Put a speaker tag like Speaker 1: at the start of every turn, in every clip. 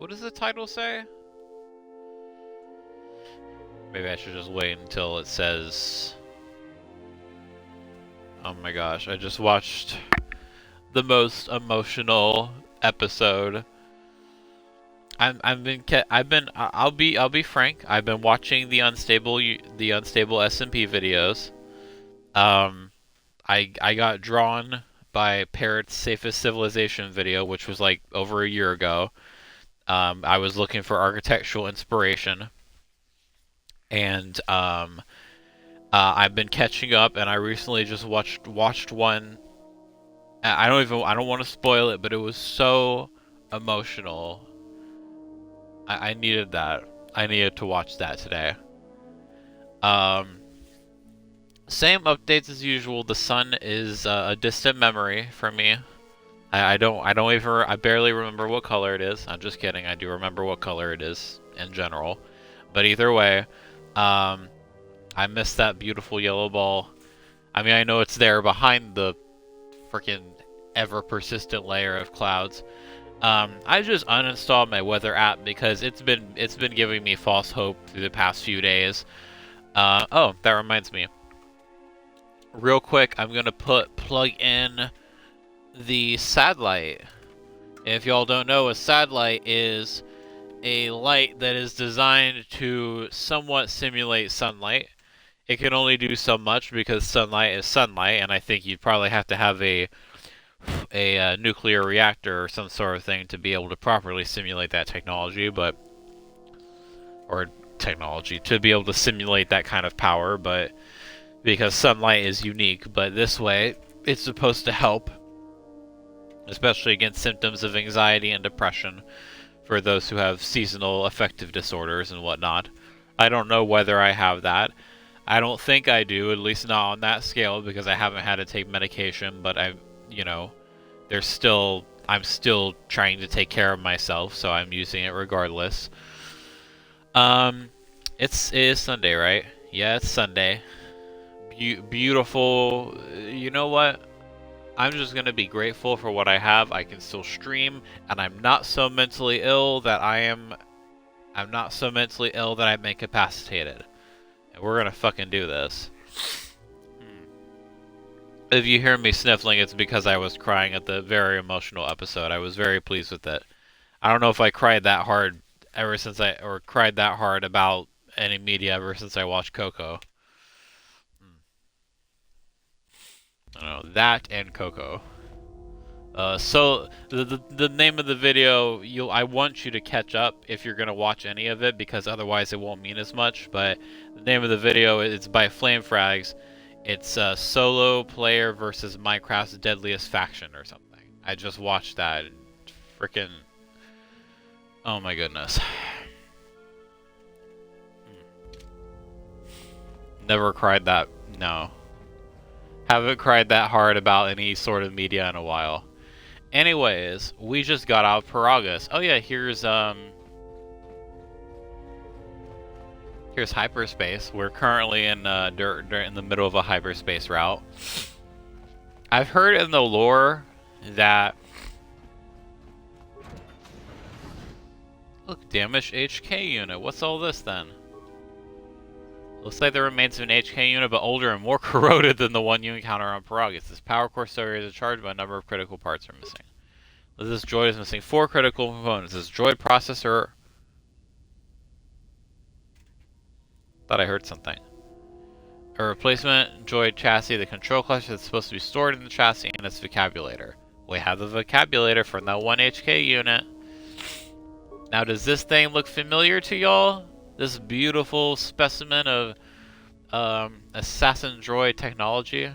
Speaker 1: What does the title say? Maybe I should just wait until it says... Oh my gosh, I just watched the most emotional episode. I'll be frank. I've been watching the unstable SMP videos. I got drawn by Parrot's Safest Civilization video, which was like over a year ago. I was looking for architectural inspiration, and I've been catching up, and I recently just watched one. I don't want to spoil it, but it was so emotional. I needed that. I needed to watch that today. Same updates as usual. The sun is a distant memory for me. I barely remember what color it is. I'm just kidding. I do remember what color it is in general. But either way, I miss that beautiful yellow ball. I mean, I know it's there behind the freaking ever-persistent layer of clouds. I just uninstalled my weather app because it's been giving me false hope through the past few days. Oh, that reminds me. Real quick, I'm gonna plug in the satellite. If y'all don't know, a satellite is a light that is designed to somewhat simulate sunlight. It can only do so much because sunlight is sunlight, and I think you'd probably have to have a nuclear reactor or some sort of thing to be able to properly simulate that technology, to be able to simulate that kind of power, but because sunlight is unique, but this way it's supposed to help, especially against symptoms of anxiety and depression for those who have seasonal affective disorders and whatnot. I don't know whether I have that. I don't think I do, at least not on that scale, because I haven't had to take medication, but I'm still trying to take care of myself, so I'm using it regardless. It is Sunday, right? Yeah, it's Sunday. Beautiful. You know what? I'm just gonna be grateful for what I have. I can still stream, and I'm not so mentally ill that I'm incapacitated. And we're gonna fucking do this. If you hear me sniffling, it's because I was crying at the very emotional episode. I was very pleased with it. I don't know if I cried that hard cried that hard about any media ever since I watched Coco. I don't know, that and Coco. So the name of the video, I want you to catch up if you're gonna watch any of it, because otherwise it won't mean as much. But the name of the video is by Flame Frags. It's solo player versus Minecraft's deadliest faction or something. I just watched that. Freaking. Oh my goodness. Never cried that. No. Haven't cried that hard about any sort of media in a while. Anyways, we just got out of Paragus. Oh yeah, here's hyperspace. We're currently in in the middle of a hyperspace route. I've heard in the lore that look, damaged HK unit. What's all this then? Looks like the remains of an HK unit, but older and more corroded than the one you encounter on Paragus. This power core storage is charged, but a number of critical parts are missing. This droid is missing 4 critical components. This droid processor. Thought I heard something. A replacement droid chassis, the control clutch that's supposed to be stored in the chassis, and its vocabulator. We have the vocabulator from that 1 HK unit. Now, does this thing look familiar to y'all? This beautiful specimen of assassin droid technology.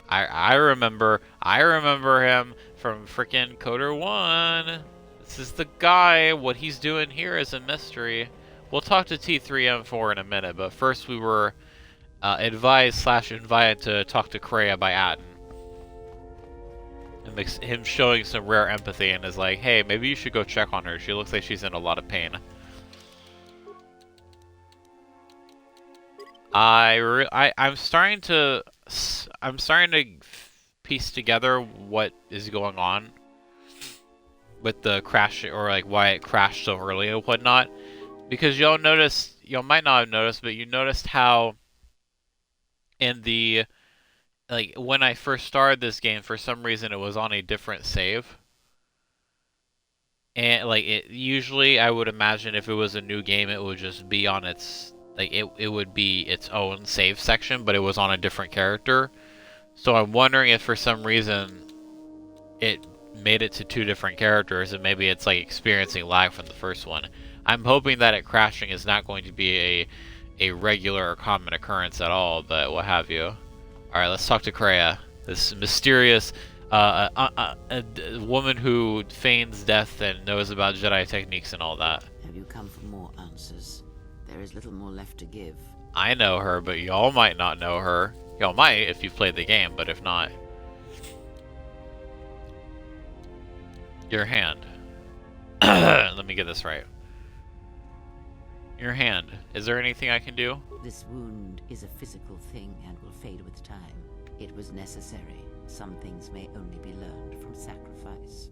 Speaker 1: I remember him from frickin' KoTOR 1. This is the guy. What he's doing here is a mystery. We'll talk to T3M4 in a minute, but first we were advised/invited to talk to Kreia by Atten. And him showing some rare empathy and is like, hey, maybe you should go check on her. She looks like she's in a lot of pain. I'm starting to piece together what is going on. with the crash, or like why it crashed so early and whatnot. Because y'all might not have noticed, but you noticed how in the, like, when I first started this game, for some reason it was on a different save. And like it usually, I would imagine if it was a new game, it would just be on its, like, it would be its own save section, but it was on a different character. So I'm wondering if for some reason it made it to two different characters, and maybe it's like experiencing lag from the first one. I'm hoping that it crashing is not going to be a regular or common occurrence at all, but what have you. Alright, let's talk to Kreia. This mysterious woman who feigns death and knows about Jedi techniques and all that.
Speaker 2: Have you come for more answers? There is little more left to give.
Speaker 1: I know her, but y'all might not know her. Y'all might if you've played the game, but if not. Your hand. Let me get this right. Your hand. Is there anything I can do?
Speaker 2: This wound is a physical thing and will fade with time. It was necessary. Some things may only be learned from sacrifice.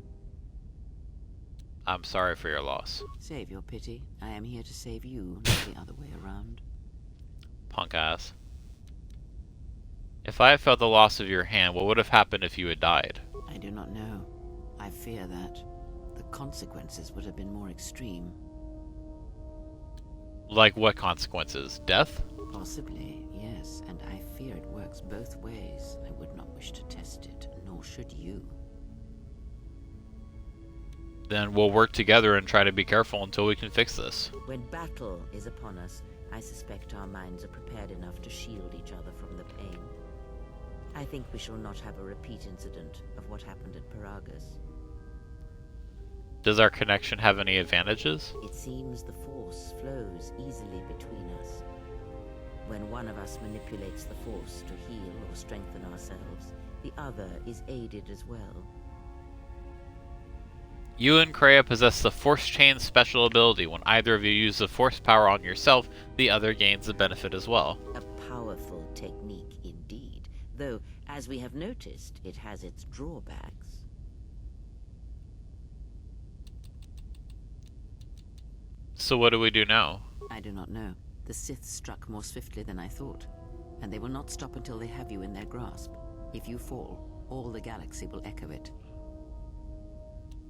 Speaker 1: I'm sorry for your loss.
Speaker 2: Save your pity. I am here to save you, not the other way around.
Speaker 1: Punk ass. If I had felt the loss of your hand, what would have happened if you had died?
Speaker 2: I do not know. I fear that the consequences would have been more extreme.
Speaker 1: Like what consequences? Death?
Speaker 2: Possibly, yes, and I fear it works both ways. I would not wish to test it, nor should you.
Speaker 1: Then we'll work together and try to be careful until we can fix this.
Speaker 2: When battle is upon us, I suspect our minds are prepared enough to shield each other from the pain. I think we shall not have a repeat incident of what happened at Paragus.
Speaker 1: Does our connection have any advantages?
Speaker 2: It seems the Force flows easily between us. When one of us manipulates the Force to heal or strengthen ourselves, the other is aided as well.
Speaker 1: You and Kreia possess the Force Chain special ability. When either of you use the Force power on yourself, the other gains the benefit as well.
Speaker 2: A powerful technique indeed, though, as we have noticed, it has its drawbacks.
Speaker 1: So what do we do now?
Speaker 2: I do not know. The Sith struck more swiftly than I thought, and they will not stop until they have you in their grasp. If you fall, all the galaxy will echo it.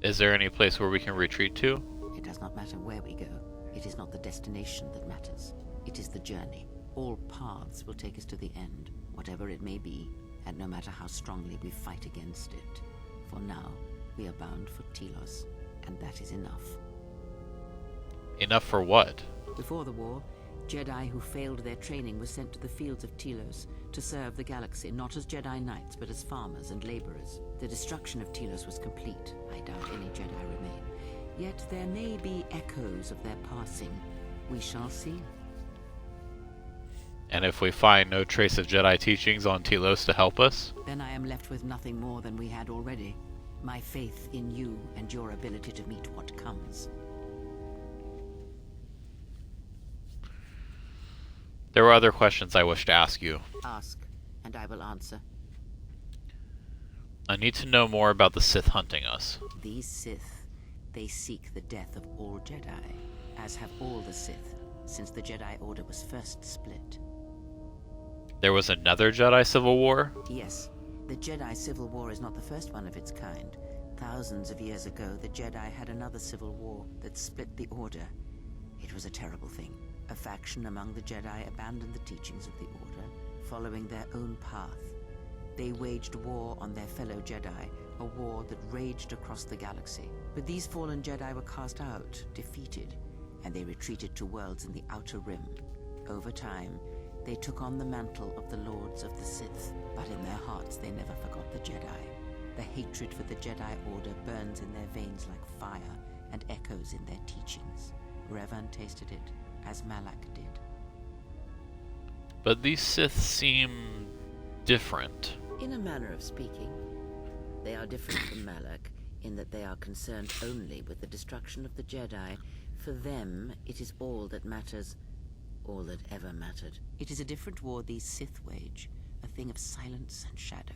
Speaker 1: Is there any place where we can retreat to?
Speaker 2: It does not matter where we go. It is not the destination that matters. It is the journey. All paths will take us to the end, whatever it may be, and no matter how strongly we fight against it. For now, we are bound for Telos, and that is enough.
Speaker 1: Enough for what?
Speaker 2: Before the war, Jedi who failed their training were sent to the fields of Telos to serve the galaxy, not as Jedi Knights, but as farmers and laborers. The destruction of Telos was complete. I doubt any Jedi remain. Yet there may be echoes of their passing. We shall see.
Speaker 1: And if we find no trace of Jedi teachings on Telos to help us?
Speaker 2: Then I am left with nothing more than we had already. My faith in you and your ability to meet what comes.
Speaker 1: There were other questions I wish to ask you.
Speaker 2: Ask, and I will answer.
Speaker 1: I need to know more about the Sith hunting us.
Speaker 2: These Sith, they seek the death of all Jedi, as have all the Sith, since the Jedi Order was first split.
Speaker 1: There was another Jedi Civil War?
Speaker 2: Yes, the Jedi Civil War is not the first one of its kind. Thousands of years ago, the Jedi had another civil war that split the Order. It was a terrible thing. A faction among the Jedi abandoned the teachings of the Order, following their own path. They waged war on their fellow Jedi, a war that raged across the galaxy. But these fallen Jedi were cast out, defeated, and they retreated to worlds in the Outer Rim. Over time, they took on the mantle of the Lords of the Sith, but in their hearts they never forgot the Jedi. The hatred for the Jedi Order burns in their veins like fire and echoes in their teachings. Revan tasted it, as Malak did.
Speaker 1: But these Sith seem different.
Speaker 2: In a manner of speaking, they are different from Malak in that they are concerned only with the destruction of the Jedi. For them, it is all that matters, all that ever mattered. It is a different war these Sith wage, a thing of silence and shadow.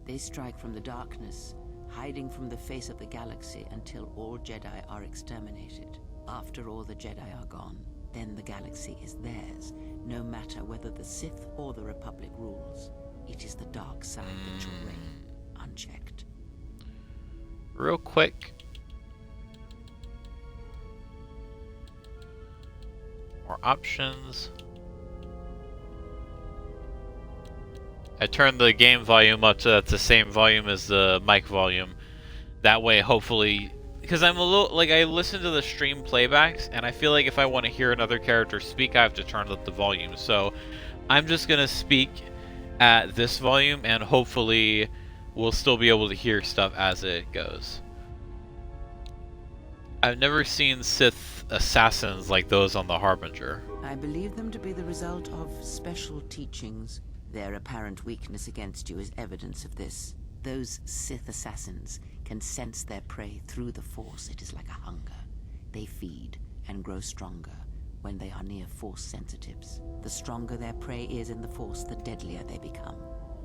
Speaker 2: They strike from the darkness, hiding from the face of the galaxy until all Jedi are exterminated. After all the Jedi are gone, then the galaxy is theirs, no matter whether the Sith or the Republic rules. It is the dark side that shall reign, unchecked.
Speaker 1: Real quick. More options. I turned the game volume up so that's the same volume as the mic volume. That way, hopefully, because I'm a little, like, I listen to the stream playbacks, and I feel like if I want to hear another character speak, I have to turn up the volume. So I'm just going to speak at this volume, and hopefully we'll still be able to hear stuff as it goes. I've never seen Sith assassins like those on the Harbinger.
Speaker 2: I believe them to be the result of special teachings. Their apparent weakness against you is evidence of this. Those Sith assassins can sense their prey through the Force. It is like a hunger. They feed and grow stronger when they are near Force sensitives. The stronger their prey is in the Force, the deadlier they become.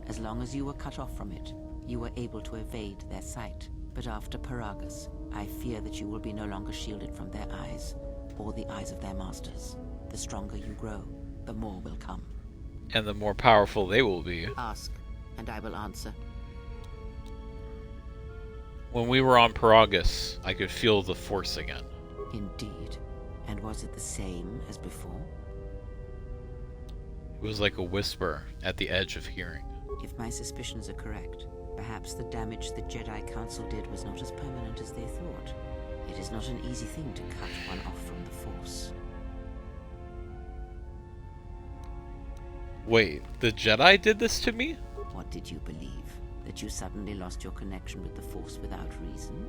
Speaker 2: As long as you were cut off from it, you were able to evade their sight. But after Paragus, I fear that you will be no longer shielded from their eyes, or the eyes of their masters. The stronger you grow, the more will come.
Speaker 1: And the more powerful they will be.
Speaker 2: Ask, and I will answer.
Speaker 1: When we were on Paragus, I could feel the Force again.
Speaker 2: Indeed. And was it the same as before?
Speaker 1: It was like a whisper at the edge of hearing.
Speaker 2: If my suspicions are correct, perhaps the damage the Jedi Council did was not as permanent as they thought. It is not an easy thing to cut one off from the Force.
Speaker 1: Wait, the Jedi did this to me?
Speaker 2: What did you believe? That you suddenly lost your connection with the Force without reason?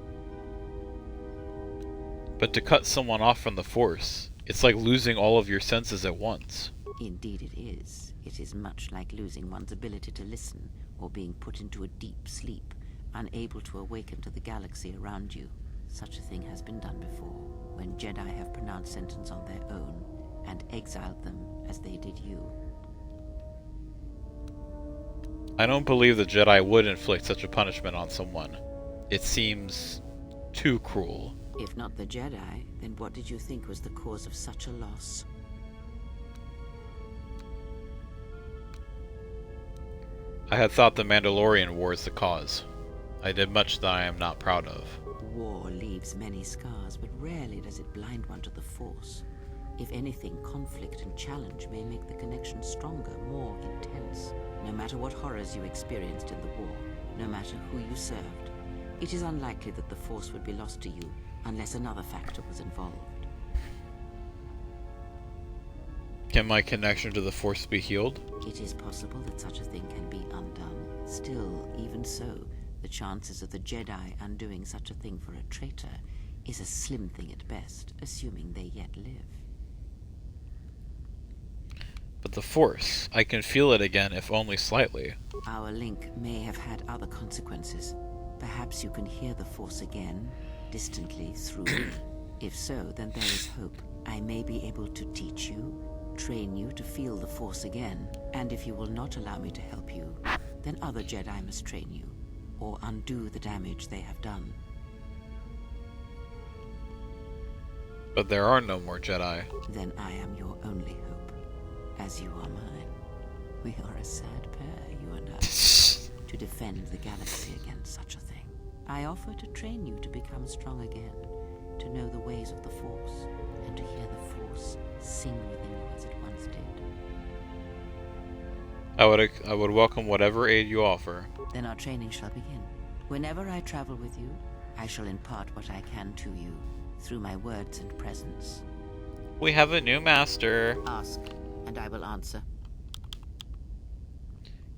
Speaker 1: But to cut someone off from the Force, it's like losing all of your senses at once.
Speaker 2: Indeed it is. It is much like losing one's ability to listen, or being put into a deep sleep, unable to awaken to the galaxy around you. Such a thing has been done before, when Jedi have pronounced sentence on their own, and exiled them as they did you.
Speaker 1: I don't believe the Jedi would inflict such a punishment on someone. It seems too cruel.
Speaker 2: If not the Jedi, then what did you think was the cause of such a loss?
Speaker 1: I had thought the Mandalorian War is the cause. I did much that I am not proud of.
Speaker 2: War leaves many scars, but rarely does it blind one to the Force. If anything, conflict and challenge may make the connection stronger, more intense. No matter what horrors you experienced in the war, no matter who you served, it is unlikely that the Force would be lost to you unless another factor was involved.
Speaker 1: Can my connection to the Force be healed?
Speaker 2: It is possible that such a thing can be undone. Still, even so, the chances of the Jedi undoing such a thing for a traitor is a slim thing at best, assuming they yet live.
Speaker 1: But the Force, I can feel it again, if only slightly.
Speaker 2: Our link may have had other consequences. Perhaps you can hear the Force again, distantly, through me. If so, then there is hope. I may be able to teach you, train you to feel the Force again. And if you will not allow me to help you, then other Jedi must train you, or undo the damage they have done.
Speaker 1: But there are no more Jedi.
Speaker 2: Then I am your only hope, as you are mine. We are a sad pair, you and I, to defend the galaxy against such a thing. I offer to train you to become strong again, to know the ways of the Force, and to hear the Force sing within you as it once did.
Speaker 1: I would welcome whatever aid you offer.
Speaker 2: Then our training shall begin. Whenever I travel with you, I shall impart what I can to you, through my words and presence.
Speaker 1: We have a new master.
Speaker 2: Ask, and I will answer.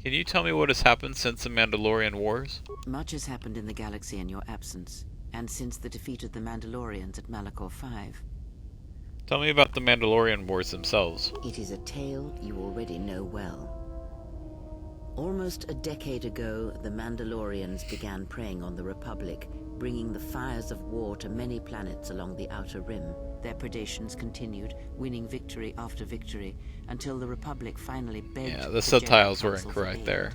Speaker 1: Can you tell me what has happened since the Mandalorian Wars?
Speaker 2: Much has happened in the galaxy in your absence, and since the defeat of the Mandalorians at Malachor 5.
Speaker 1: Tell me about the Mandalorian Wars themselves.
Speaker 2: It is a tale you already know well. Almost a decade ago, the Mandalorians began preying on the Republic, bringing the fires of war to many planets along the Outer Rim. Their predations continued, winning victory after victory, until the Republic finally begged
Speaker 1: Yeah, the subtitles were incorrect there.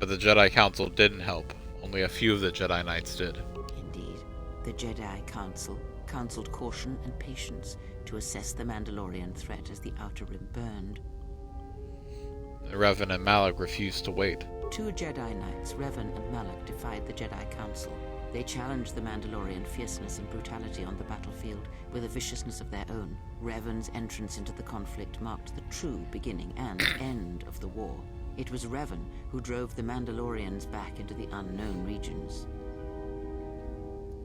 Speaker 1: But the Jedi Council didn't help. only a few of the Jedi Knights did.
Speaker 2: Indeed. The Jedi Council counseled caution and patience to assess the Mandalorian threat as the Outer Rim burned.
Speaker 1: Revan and Malak refused to wait.
Speaker 2: 2 Jedi Knights, Revan and Malak, defied the Jedi Council. They challenged the Mandalorian fierceness and brutality on the battlefield with a viciousness of their own. Revan's entrance into the conflict marked the true beginning and end of the war. It was Revan who drove the Mandalorians back into the unknown regions.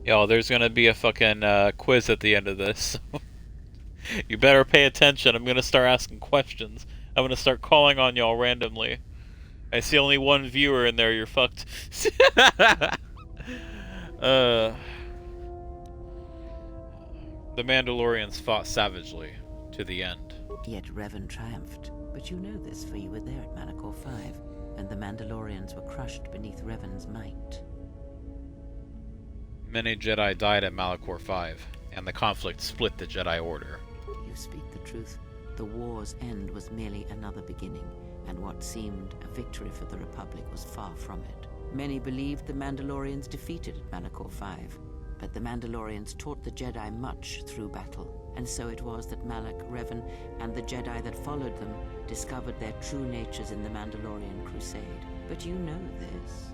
Speaker 1: Yo, there's gonna be a fucking quiz at the end of this. You better pay attention. I'm gonna start asking questions. I'm gonna start calling on y'all randomly. I see only one viewer in there. You're fucked. The Mandalorians fought savagely to the end.
Speaker 2: Yet Revan triumphed. But you know this, for you were there at Malachor 5, and the Mandalorians were crushed beneath Revan's might.
Speaker 1: Many Jedi died at Malachor 5, and the conflict split the Jedi Order.
Speaker 2: You speak the truth. The war's end was merely another beginning, and what seemed a victory for the Republic was far from it. Many believed the Mandalorians defeated at Malachor 5, but the Mandalorians taught the Jedi much through battle, and so it was that Malak, Revan, and the Jedi that followed them discovered their true natures in the Mandalorian Crusade. But you know this.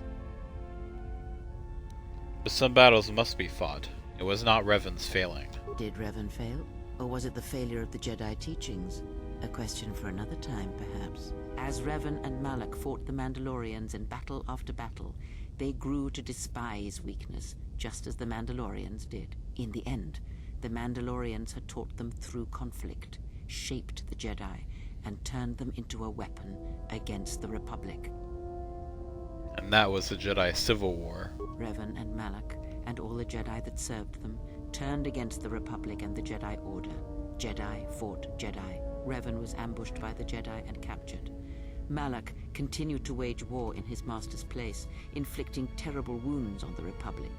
Speaker 1: But some battles must be fought. It was not Revan's failing.
Speaker 2: Did Revan fail? Or was it the failure of the Jedi teachings? A question for another time, perhaps. As Revan and Malak fought the Mandalorians in battle after battle, they grew to despise weakness, just as the Mandalorians did. In the end, the Mandalorians had taught them through conflict, shaped the Jedi, and turned them into a weapon against the Republic.
Speaker 1: And that was the Jedi Civil War.
Speaker 2: Revan and Malak, and all the Jedi that served them, turned against the Republic and the Jedi Order. Jedi fought Jedi. Revan was ambushed by the Jedi and captured. Malak continued to wage war in his master's place, inflicting terrible wounds on the Republic.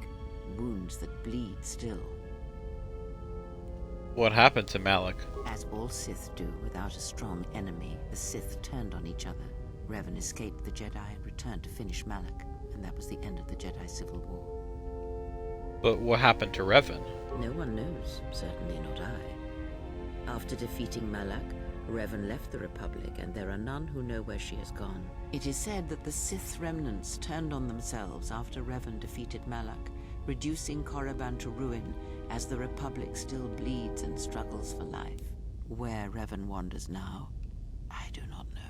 Speaker 2: Wounds that bleed still.
Speaker 1: What happened to Malak?
Speaker 2: As all Sith do without a strong enemy, the Sith turned on each other. Revan escaped the Jedi and returned to finish Malak, and that was the end of the Jedi Civil War.
Speaker 1: But what happened to Revan?
Speaker 2: No one knows, certainly not I. After defeating Malak, Revan left the Republic, and there are none who know where she has gone. It is said that the Sith remnants turned on themselves after Revan defeated Malak, reducing Korriban to ruin as the Republic still bleeds and struggles for life. Where Revan wanders now, I do not know.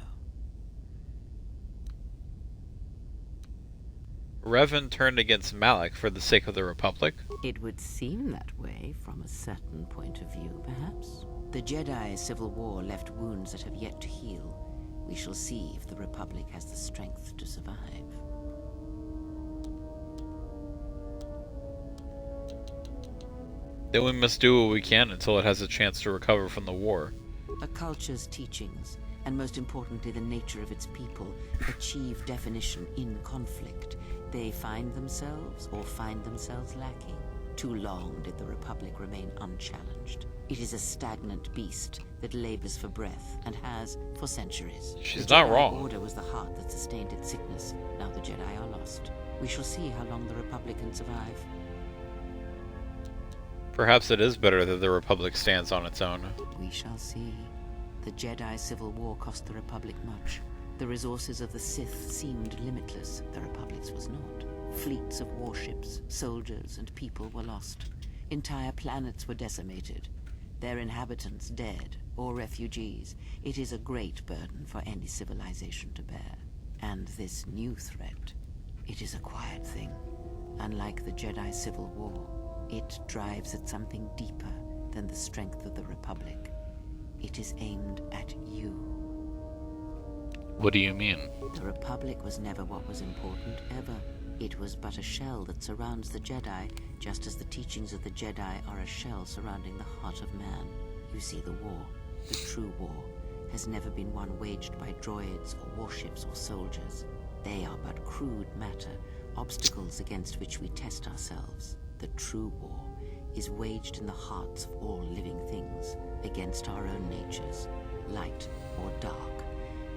Speaker 1: Revan turned against Malak for the sake of the Republic?
Speaker 2: It would seem that way from a certain point of view, perhaps. The Jedi Civil War left wounds that have yet to heal. We shall see if the Republic has the strength to survive.
Speaker 1: Then we must do what we can until it has a chance to recover from the war.
Speaker 2: A culture's teachings, and most importantly the nature of its people, achieve definition in conflict. They find themselves or find themselves lacking. Too long did the Republic remain unchallenged. It is a stagnant beast that labors for breath and has for centuries.
Speaker 1: She's not wrong.
Speaker 2: The Order was the heart that sustained its sickness. Now the Jedi are lost. We shall see how long the Republic can survive.
Speaker 1: Perhaps it is better that the Republic stands on its own.
Speaker 2: We shall see. The Jedi Civil War cost the Republic much. The resources of the Sith seemed limitless. The Republic's was not. Fleets of warships, soldiers, and people were lost. Entire planets were decimated. Their inhabitants dead or refugees. It is a great burden for any civilization to bear. And this new threat, it is a quiet thing. Unlike the Jedi Civil War, it drives at something deeper than the strength of the Republic. It is aimed at you.
Speaker 1: What do you mean?
Speaker 2: The Republic was never what was important, ever. It was but a shell that surrounds the Jedi, just as the teachings of the Jedi are a shell surrounding the heart of man. You see, the war, the true war, has never been one waged by droids or warships or soldiers. They are but crude matter, obstacles against which we test ourselves. The true war is waged in the hearts of all living things, against our own natures, light or dark.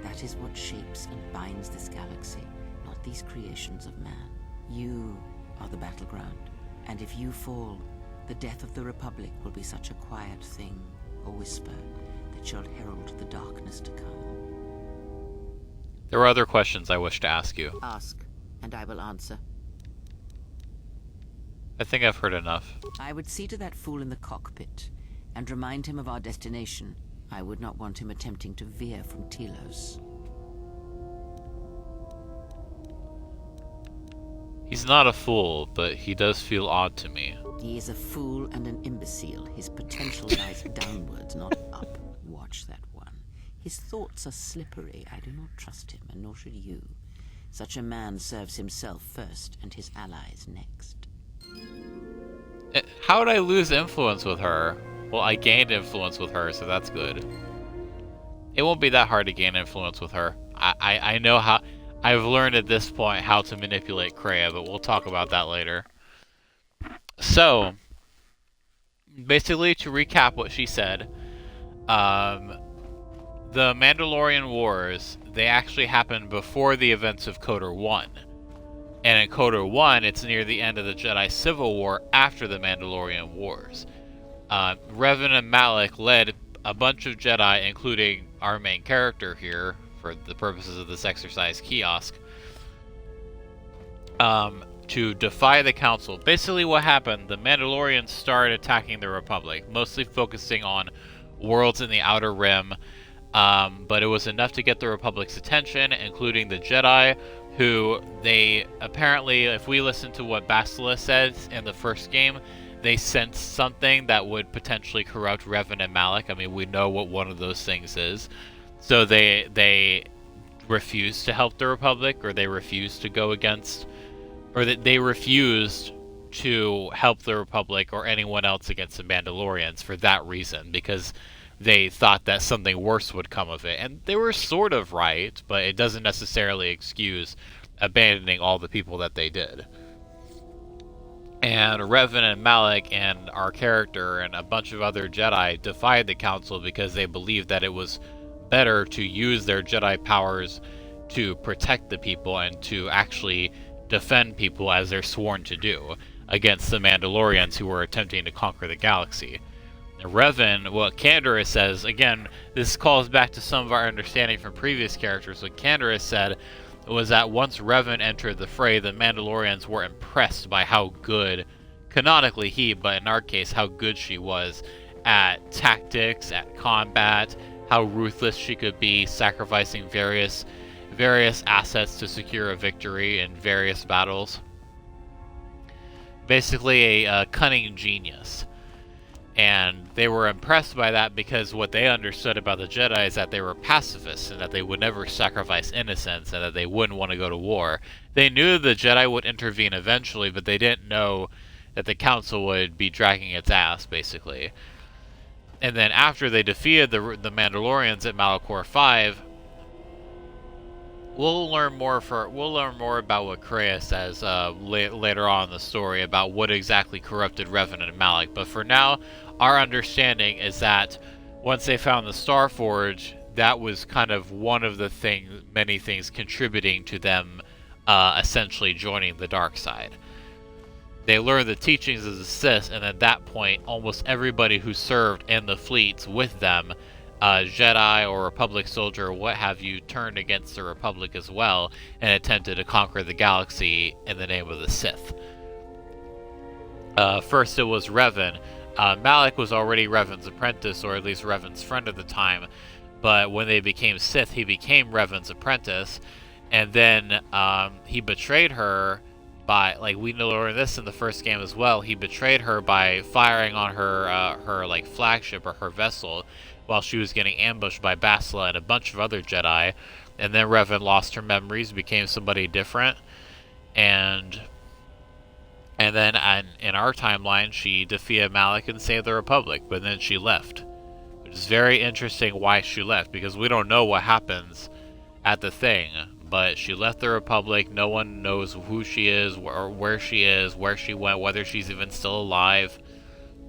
Speaker 2: That is what shapes and binds this galaxy, not these creations of man. You are the battleground, and if you fall, the death of the Republic will be such a quiet thing, a whisper, that shall herald the darkness to come.
Speaker 1: There are other questions I wish to ask you.
Speaker 2: Ask, and I will answer.
Speaker 1: I think I've heard enough.
Speaker 2: I would see to that fool in the cockpit, and remind him of our destination. I would not want him attempting to veer from Telos.
Speaker 1: He's not a fool, but he does feel odd to me.
Speaker 2: He is a fool and an imbecile. His potential lies downwards, not up. Watch that one. His thoughts are slippery. I do not trust him, and nor should you. Such a man serves himself first, and his allies next.
Speaker 1: How would I lose influence with her? Well, I gained influence with her, so that's good. It won't be that hard to gain influence with her. I know how... I've learned at this point how to manipulate Kreia, but we'll talk about that later. So, basically, to recap what she said, the Mandalorian Wars, they actually happened before the events of KoTOR 1. And in KoTOR 1, it's near the end of the Jedi Civil War after the Mandalorian Wars. Revan and Malak led a bunch of Jedi, including our main character here, for the purposes of this exercise kiosk, to defy the Council. Basically what happened, the Mandalorians started attacking the Republic, mostly focusing on worlds in the Outer Rim, but it was enough to get the Republic's attention, including the Jedi, who they apparently, if we listen to what Bastila says in the first game, they sensed something that would potentially corrupt Revan and Malak. I mean, we know what one of those things is. So they refused to help the Republic, or they refused to go against, or that they refused to help the Republic or anyone else against the Mandalorians for that reason, because they thought that something worse would come of it. And they were sort of right, but it doesn't necessarily excuse abandoning all the people that they did. And Revan and Malak and our character and a bunch of other Jedi defied the Council because they believed that it was better to use their Jedi powers to protect the people and to actually defend people as they're sworn to do against the Mandalorians who were attempting to conquer the galaxy. Revan, what Canderous says, again, this calls back to some of our understanding from previous characters. What Canderous said was that once Revan entered the fray, the Mandalorians were impressed by how good, canonically he, but in our case, how good she was at tactics, at combat, how ruthless she could be, sacrificing various assets to secure a victory in various battles. Basically a cunning genius. And they were impressed by that because what they understood about the Jedi is that they were pacifists and that they would never sacrifice innocents and that they wouldn't want to go to war. They knew the Jedi would intervene eventually, but they didn't know that the Council would be dragging its ass, basically. And then after they defeated the Mandalorians at Malachor 5, we'll learn more about what Kreia says later on in the story about what exactly corrupted Revan and Malak. But for now, our understanding is that once they found the Starforge, that was kind of one of the many things contributing to them essentially joining the dark side. They learned the teachings of the Sith, and at that point, almost everybody who served in the fleets with them, Jedi or Republic soldier or what have you, turned against the Republic as well and attempted to conquer the galaxy in the name of the Sith. First it was Revan. Malak was already Revan's apprentice, or at least Revan's friend at the time, but when they became Sith, he became Revan's apprentice, and then he betrayed her by, like, we learned this in the first game as well, he betrayed her by firing on her like flagship or her vessel while she was getting ambushed by Bastila and a bunch of other Jedi, and then Revan lost her memories, became somebody different, and then in our timeline she defeated Malak and saved the Republic, but then she left. Which is very interesting why she left, because we don't know what happens at the thing, but she left the Republic. No one knows who she is, or where she went, whether she's even still alive.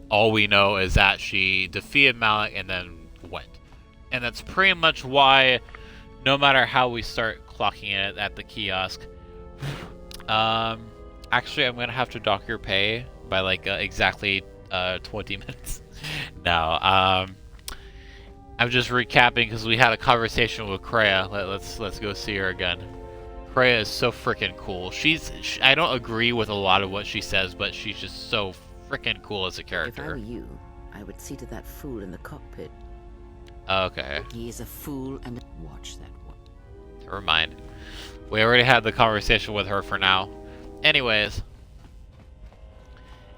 Speaker 1: All we know is that she defeated Malak and then went. And that's pretty much why, no matter how we start clocking it at the kiosk, Actually, I'm gonna have to dock your pay by like exactly 20 minutes. No, I'm just recapping because we had a conversation with Kreia. Let's go see her again. Kreia is so freaking cool. I don't agree with a lot of what she says, but she's just so freaking cool as a character.
Speaker 2: If I were you, I would see to that fool in the cockpit.
Speaker 1: Okay.
Speaker 2: He is a fool and watch that one.
Speaker 1: Never mind. We already had the conversation with her for now. Anyways.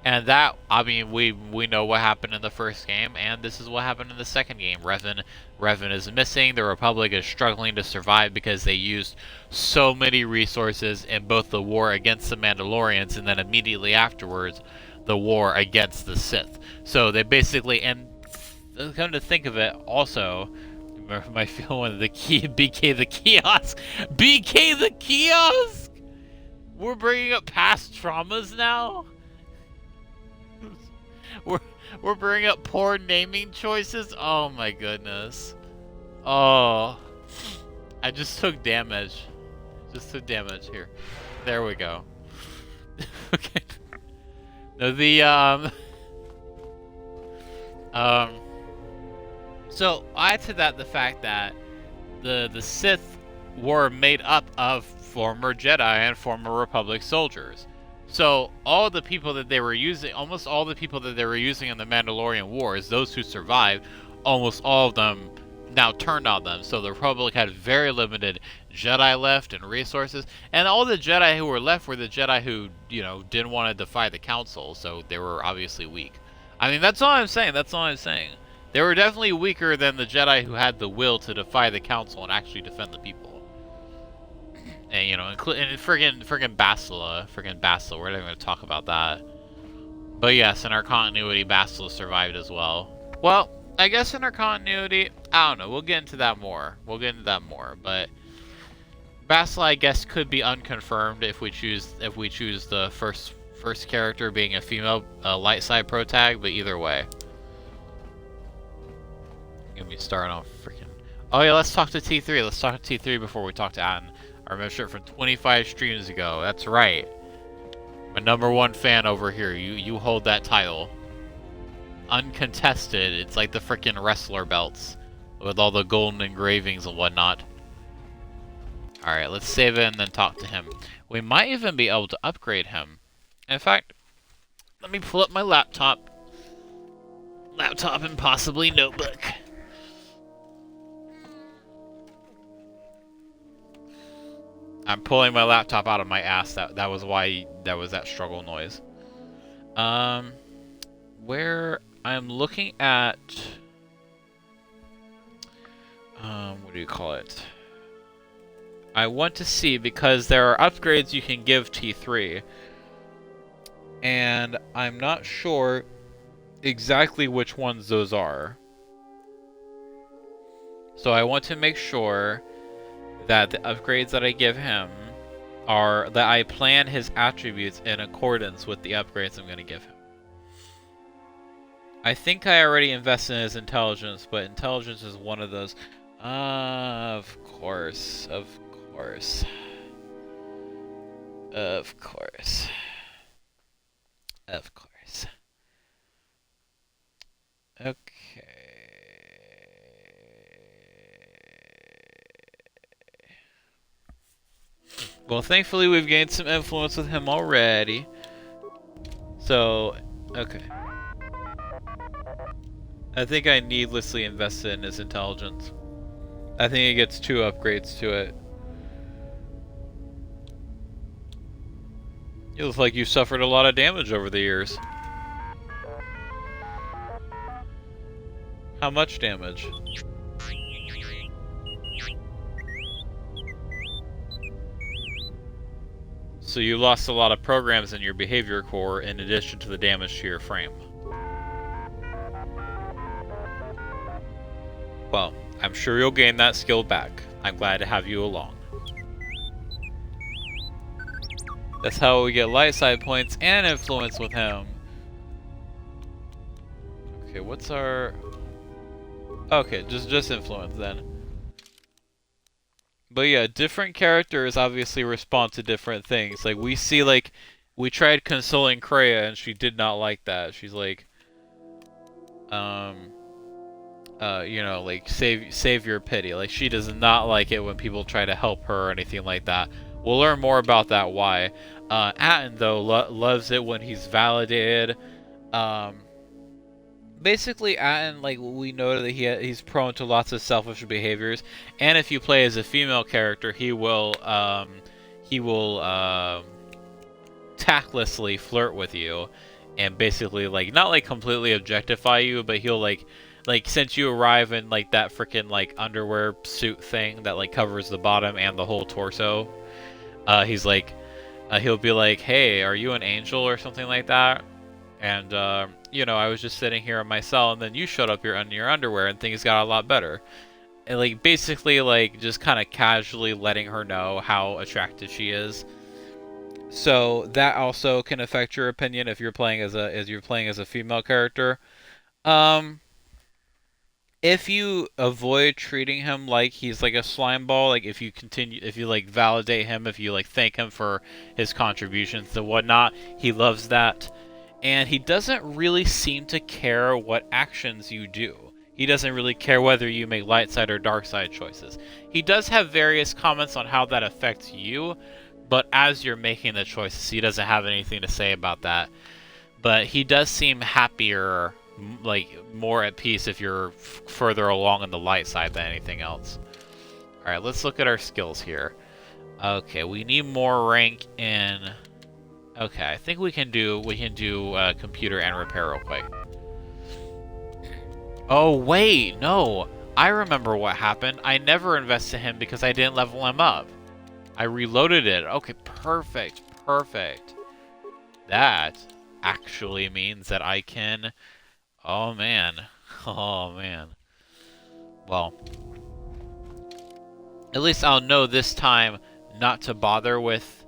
Speaker 1: And that, I mean, we know what happened in the first game, and this is what happened in the second game. Revan is missing. The Republic is struggling to survive because they used so many resources in both the war against the Mandalorians and then immediately afterwards, the war against the Sith. So they basically, and come to think of it, also, my feeling the BK the kiosk, BK the kiosk. We're bringing up past traumas now. We're bringing up poor naming choices. Oh my goodness. Oh, I just took damage. Just took damage here. There we go. Okay. No, so add to that the fact that the Sith were made up of former Jedi and former Republic soldiers. So all the people that they were using, almost all the people that they were using in the Mandalorian Wars, those who survived, almost all of them now turned on them. So the Republic had very limited Jedi left and resources, and all the Jedi who were left were the Jedi who, you know, didn't want to defy the Council, so they were obviously weak. I mean, that's all I'm saying. That's all I'm saying. They were definitely weaker than the Jedi who had the will to defy the Council and actually defend the people. And, you know, and friggin' Bastila, we're not going to talk about that. But yes, in our continuity, Bastila survived as well. Well, I guess in our continuity, I don't know, we'll get into that more. But Bastila, I guess, could be unconfirmed if we choose the first character being a female light side protag, but either way. Gonna be starting off freaking. Oh yeah, let's talk to T3. Let's talk to T3 before we talk to Atten. Our membership from 25 streams ago. That's right. My #1 fan over here. You hold that title. Uncontested. It's like the freaking wrestler belts with all the golden engravings and whatnot. Alright, let's save it and then talk to him. We might even be able to upgrade him. In fact, let me pull up my laptop. Laptop and possibly notebook. I'm pulling my laptop out of my ass. That was why that was that struggle noise. Where I'm looking at, what do you call it? I want to see, because there are upgrades you can give T3, and I'm not sure exactly which ones those are. So I want to make sure that the upgrades that I give him are that I plan his attributes in accordance with the upgrades I'm going to give him. I think I already invested in his intelligence, but intelligence is one of those. Of course. Okay. Well, thankfully we've gained some influence with him already. So, okay. I think I needlessly invested in his intelligence. I think he gets 2 upgrades to it. You look like you suffered a lot of damage over the years. How much damage? So you lost a lot of programs in your behavior core in addition to the damage to your frame. Well, I'm sure you'll gain that skill back. I'm glad to have you along. That's how we get light side points and influence with him. Okay, what's our... Okay, just influence then. But yeah, different characters obviously respond to different things. Like, we see, like, We tried consoling Kreia, and she did not like that. She's like, you know, like save your pity. Like she does not like it when people try to help her or anything like that. We'll learn more about that why. Atten though loves it when he's validated. Um, Basically, Atten, like we know that he's prone to lots of selfish behaviors, and if you play as a female character, he will tactlessly flirt with you, and basically like not like completely objectify you, but he'll like since you arrive in like that freaking like underwear suit thing that like covers the bottom and the whole torso, he's like he'll be like, hey, are you an angel or something like that? And you know, I was just sitting here in my cell, and then you showed up here in your underwear, and things got a lot better. And like basically like just kind of casually letting her know how attractive she is. So that also can affect your opinion if you're playing as a female character. Um, if you avoid treating him like he's like a slime ball, like if you like validate him, if you like thank him for his contributions and whatnot, he loves that. And he doesn't really seem to care what actions you do. He doesn't really care whether you make light side or dark side choices. He does have various comments on how that affects you, but as you're making the choices, he doesn't have anything to say about that. But he does seem happier, like more at peace if you're further along on the light side than anything else. Alright, let's look at our skills here. Okay, we need more rank in... Okay, I think we can do computer and repair real quick. Oh wait, no. I remember what happened. I never invested him because I didn't level him up. I reloaded it. Okay, perfect. Perfect. That actually means that I can... Oh, man. Oh, man. Well, at least I'll know this time not to bother with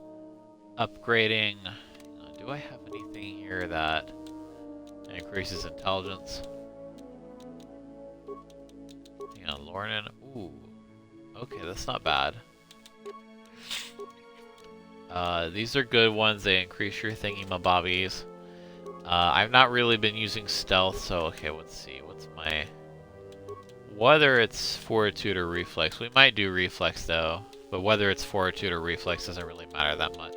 Speaker 1: upgrading. Do I have anything here that increases intelligence? Hang on, Lornan. Ooh. Okay, that's not bad. These are good ones. They increase your thingy-mabobbies. I've not really been using stealth, so okay, let's see. What's my... Whether it's fortitude or reflex. We might do reflex, though. But whether it's fortitude or reflex doesn't really matter that much.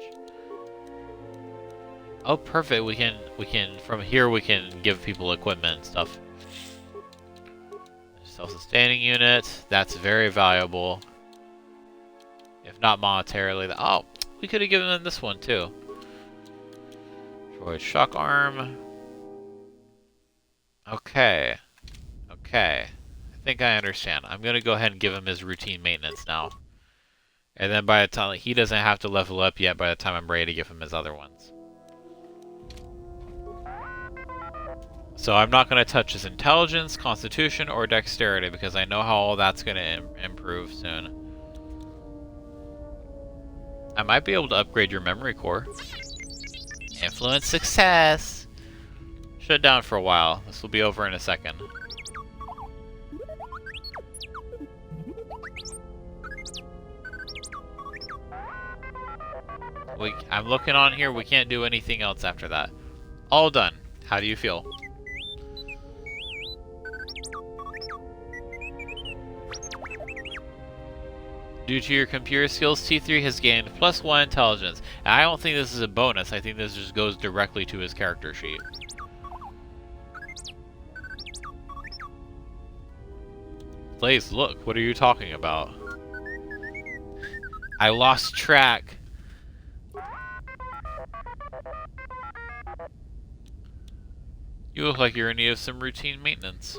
Speaker 1: Oh, perfect. We can, from here, we can give people equipment and stuff. Self-sustaining unit. That's very valuable. If not monetarily. Oh, we could have given them this one, too. Droid shock arm. Okay. Okay. I think I understand. I'm going to go ahead and give him his routine maintenance now. And then by the time... He doesn't have to level up yet by the time I'm ready to give him his other ones. So I'm not going to touch his intelligence, constitution, or dexterity because I know how all that's going to improve soon. I might be able to upgrade your memory core. Influence success! Shut down for a while. This will be over in a second. I'm looking on here. We can't do anything else after that. All done. How do you feel? Due to your computer skills, T3 has gained +1 intelligence. And I don't think this is a bonus. I think this just goes directly to his character sheet. Blaze, look. What are you talking about? I lost track. You look like you're in need of some routine maintenance.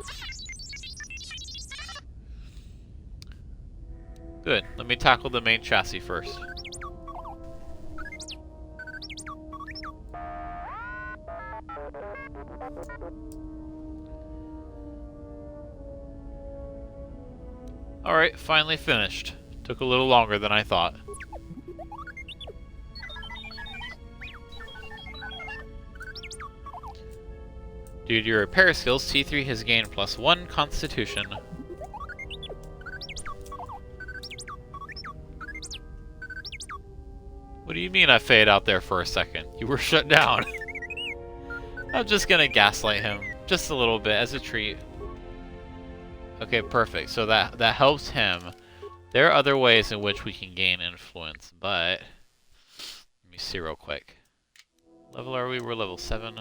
Speaker 1: Good. Let me tackle the main chassis first. Alright, finally finished. Took a little longer than I thought. Due to your repair skills, T3 has gained +1 constitution. What do you mean I fade out there for a second? You were shut down. I'm just gonna gaslight him just a little bit as a treat. Okay, perfect. So that helps him. There are other ways in which we can gain influence, but let me see real quick. Level are we? We're level 7.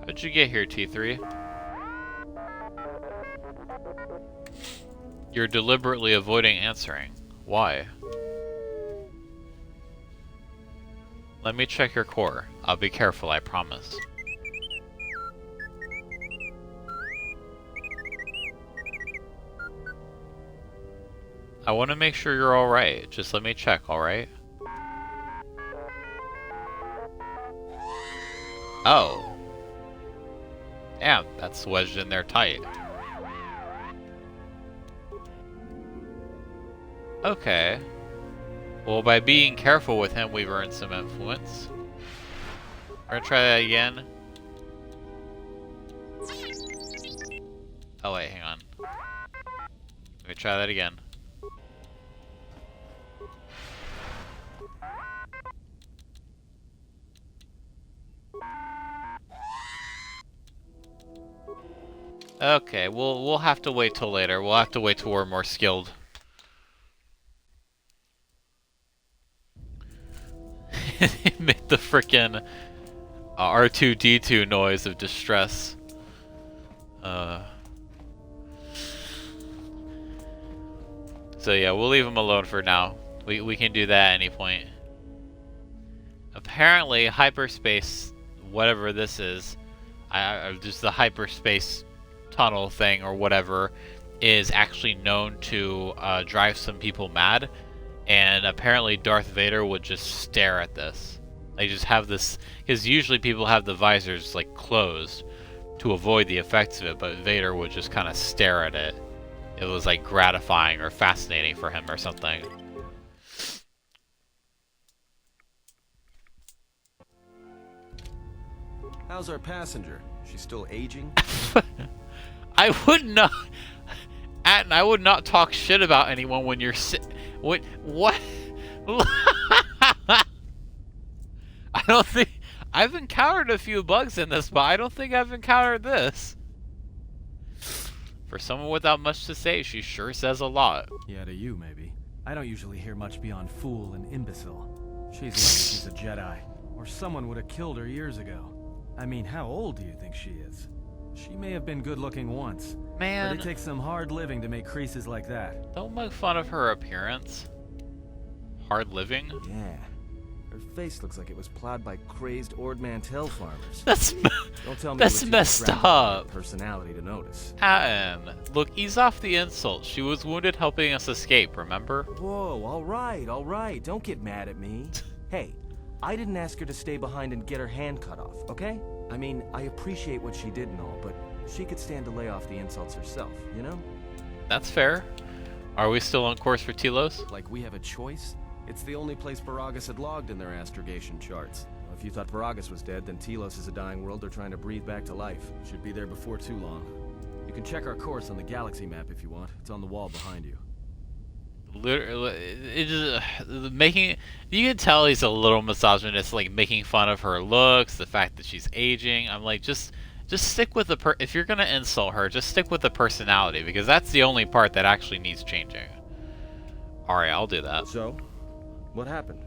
Speaker 1: How'd you get here, T3? You're deliberately avoiding answering. Why? Let me check your core. I'll be careful, I promise. I want to make sure you're alright. Just let me check, alright? Oh. Damn, that's wedged in there tight. Okay. Well, by being careful with him, we've earned some influence. We're gonna try that again. Oh wait, hang on. Let me try that again. Okay, we'll have to wait till later. We'll have to wait till we're more skilled. He made the frickin' R2-D2 noise of distress. So yeah, we'll leave him alone for now. We can do that at any point. Apparently, hyperspace, whatever this is, just the hyperspace tunnel thing or whatever, is actually known to drive some people mad. And apparently Darth Vader would just stare at this. They just have this, because usually people have the visors like closed to avoid the effects of it, but Vader would just kind of stare at it. It was like gratifying or fascinating for him or something.
Speaker 3: How's our passenger? She's still aging?
Speaker 1: I would not, Atten, I would not talk shit about anyone when you're What? I don't think I've encountered a few bugs in this, but I don't think I've encountered this. For someone without much to say, she sure says a lot.
Speaker 4: Yeah, to you, maybe. I don't usually hear much beyond fool and imbecile. She's lucky she's a Jedi, or someone would have killed her years ago. I mean, how old do you think she is? She may have been good-looking once,
Speaker 1: Man,
Speaker 4: but it takes some hard living to make creases like that.
Speaker 1: don't make fun of her appearance. Hard living?
Speaker 3: Yeah. Her face looks like it was plowed by crazed Ord Mantell farmers. Don't tell me
Speaker 1: that's
Speaker 3: it was
Speaker 1: messed
Speaker 3: too distracted by her
Speaker 1: up.
Speaker 3: personality to notice.
Speaker 1: Atten, look, ease off the insult. She was wounded helping us escape, remember?
Speaker 3: Whoa, all right. Don't get mad at me. Hey, I didn't ask her to stay behind and get her hand cut off, okay? I mean, I appreciate what she did and all, but she could stand to lay off the insults herself, you know?
Speaker 1: That's fair. Are we still on course for Telos?
Speaker 3: Like we have a choice? It's the only place Paragus had logged in their astrogation charts. If you thought Paragus was dead, then Telos is a dying world they're trying to breathe back to life. Should be there before too long. You can check our course on the galaxy map if you want. It's on the wall behind you.
Speaker 1: Literally, it just making. You can tell he's a little misogynist, like making fun of her looks, the fact that she's aging. I'm like, just stick with the if you're gonna insult her, just stick with the personality, because that's the only part that actually needs changing. All right, I'll do that.
Speaker 3: So, what happened?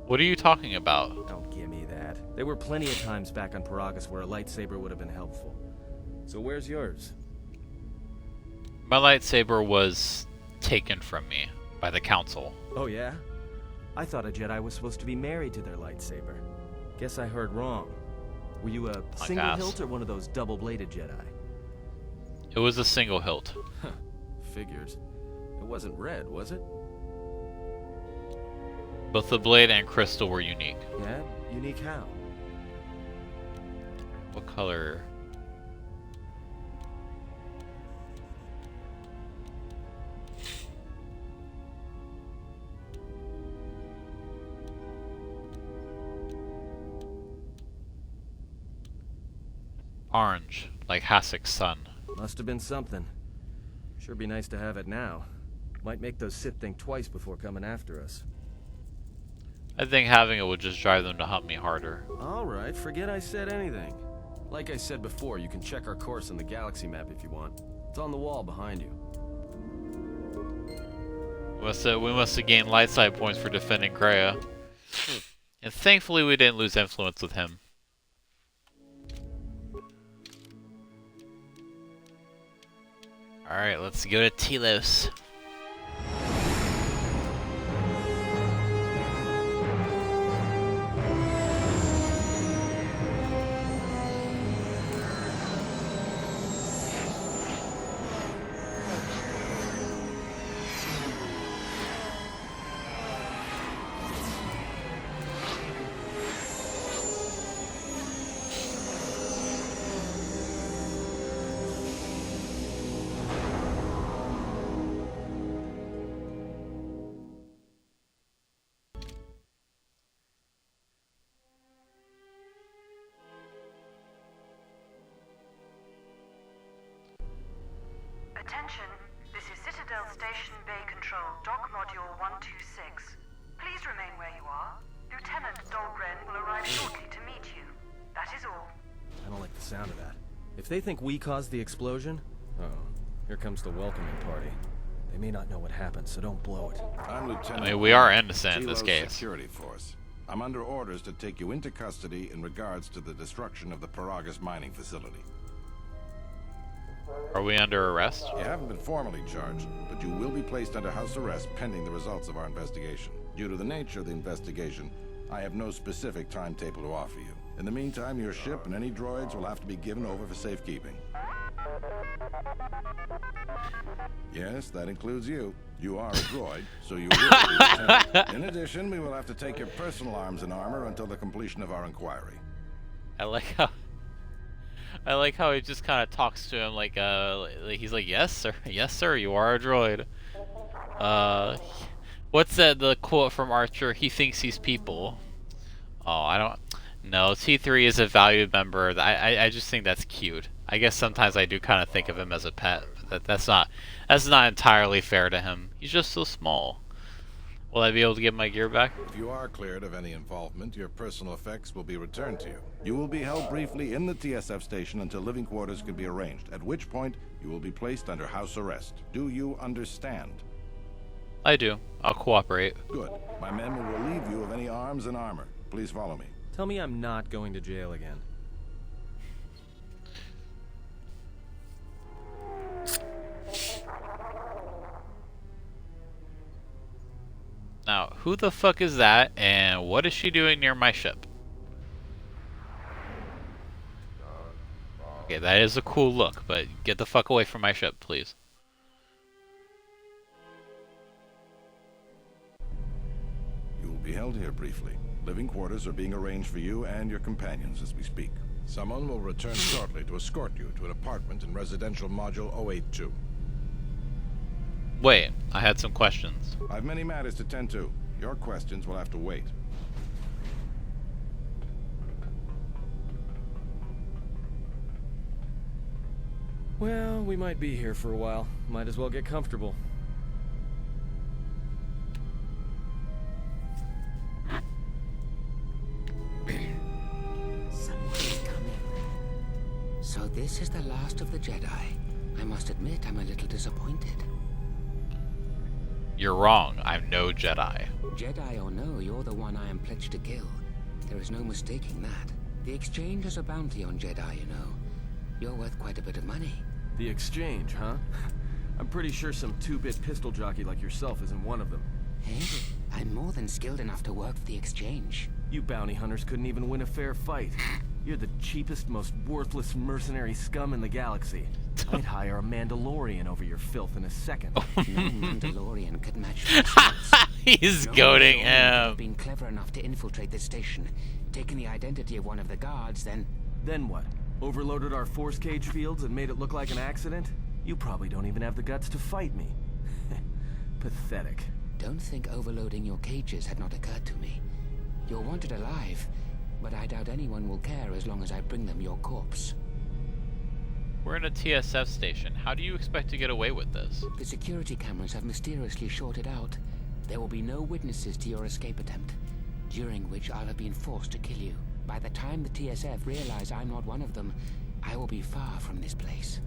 Speaker 1: What are you talking about?
Speaker 3: Don't give me that. There were plenty of times back on Paragus where a lightsaber would have been helpful. So where's yours?
Speaker 1: My lightsaber was taken from me by the council.
Speaker 3: Oh yeah? I thought a Jedi was supposed to be married to their lightsaber. Guess I heard wrong. Were you a single
Speaker 1: ass.
Speaker 3: hilt or one of those double-bladed Jedi?
Speaker 1: It was a single hilt.
Speaker 3: Figures. It wasn't red, was it?
Speaker 1: Both the blade and crystal were unique.
Speaker 3: Yeah? Unique how?
Speaker 1: What color? Orange, like Hasek's son.
Speaker 3: Must have been something. Sure be nice to have it now. Might make those Sith think twice before coming after us.
Speaker 1: I think having it would just drive them to hunt me harder.
Speaker 3: Alright, forget I said anything. Like I said before, you can check our course on the galaxy map if you want. It's on the wall behind you.
Speaker 1: We must have gained light side points for defending Kreia. And thankfully we didn't lose influence with him. Alright, let's go to Telos.
Speaker 5: Attention, this is Citadel Station Bay Control, Dock Module 126. Please remain where you are. Lieutenant Dahlgren will arrive shortly to meet you. That is all.
Speaker 3: I don't like the sound of that. If they think we caused the explosion... Uh-oh. Here comes the welcoming party. They may not know what happened, so don't blow it.
Speaker 6: I'm Lieutenant...
Speaker 1: I mean, we are innocent in this
Speaker 6: Telos
Speaker 1: case.
Speaker 6: Security Force. I'm under orders to take you into custody in regards to the destruction of the Paragus mining facility.
Speaker 1: Are we under arrest?
Speaker 6: You haven't been formally charged, but you will be placed under house arrest pending the results of our investigation. Due to the nature of the investigation, I have no specific timetable to offer you. In the meantime, your ship and any droids will have to be given over for safekeeping. Yes, that includes you. You are a droid, so you will be retained. In addition, we will have to take your personal arms and armor until the completion of our inquiry.
Speaker 1: I like how he just kind of talks to him like he's like, yes sir, you are a droid. What's the quote from Archer? He thinks he's people. Oh, I don't. No, T3 is a valued member. I just think that's cute. I guess sometimes I do kind of think of him as a pet, but that's not entirely fair to him. He's just so small. Will I be able to get my gear back?
Speaker 6: If you are cleared of any involvement, your personal effects will be returned to you. You will be held briefly in the TSF station until living quarters can be arranged, at which point you will be placed under house arrest. Do you understand?
Speaker 1: I do. I'll cooperate.
Speaker 6: Good. My men will relieve you of any arms and armor. Please follow me.
Speaker 3: Tell me I'm not going to jail again.
Speaker 1: Now, who the fuck is that, and what is she doing near my ship? Okay, that is a cool look, but get the fuck away from my ship, please.
Speaker 6: You will be held here briefly. Living quarters are being arranged for you and your companions as we speak. Someone will return shortly to escort you to an apartment in residential module 082.
Speaker 1: Wait, I had some questions.
Speaker 6: I have many matters to tend to. Your questions will have to wait.
Speaker 3: Well, we might be here for a while. Might as well get comfortable.
Speaker 2: Someone is coming. So this is the last of the Jedi. I must admit, I'm a little disappointed.
Speaker 1: You're wrong. I'm no Jedi.
Speaker 2: Jedi or no, you're the one I am pledged to kill. There is no mistaking that. The exchange is a bounty on Jedi, you know. You're worth quite a bit of money.
Speaker 3: The exchange, huh? I'm pretty sure some two-bit pistol jockey like yourself isn't one of them.
Speaker 2: Hey, I'm more than skilled enough to work for the exchange.
Speaker 3: You bounty hunters couldn't even win a fair fight. You're the cheapest, most worthless mercenary scum in the galaxy. I'd hire a Mandalorian over your filth in a second.
Speaker 2: No Mandalorian could match my skills.
Speaker 1: He's
Speaker 2: No
Speaker 1: goading
Speaker 2: Mandalorian could have
Speaker 1: him.
Speaker 2: been clever enough to infiltrate this station, taken the identity of one of the guards, then...
Speaker 3: Then what? Overloaded our force cage fields and made it look like an accident? You probably don't even have the guts to fight me. Pathetic.
Speaker 2: Don't think overloading your cages had not occurred to me. You're wanted alive, but I doubt anyone will care as long as I bring them your corpse.
Speaker 1: We're in a TSF station. How do you expect to get away with this?
Speaker 7: The security cameras have mysteriously shorted out. There will be no witnesses to your escape attempt, during which I'll have been forced to kill you. By the time the TSF realize I'm not one of them, I will be far from this place.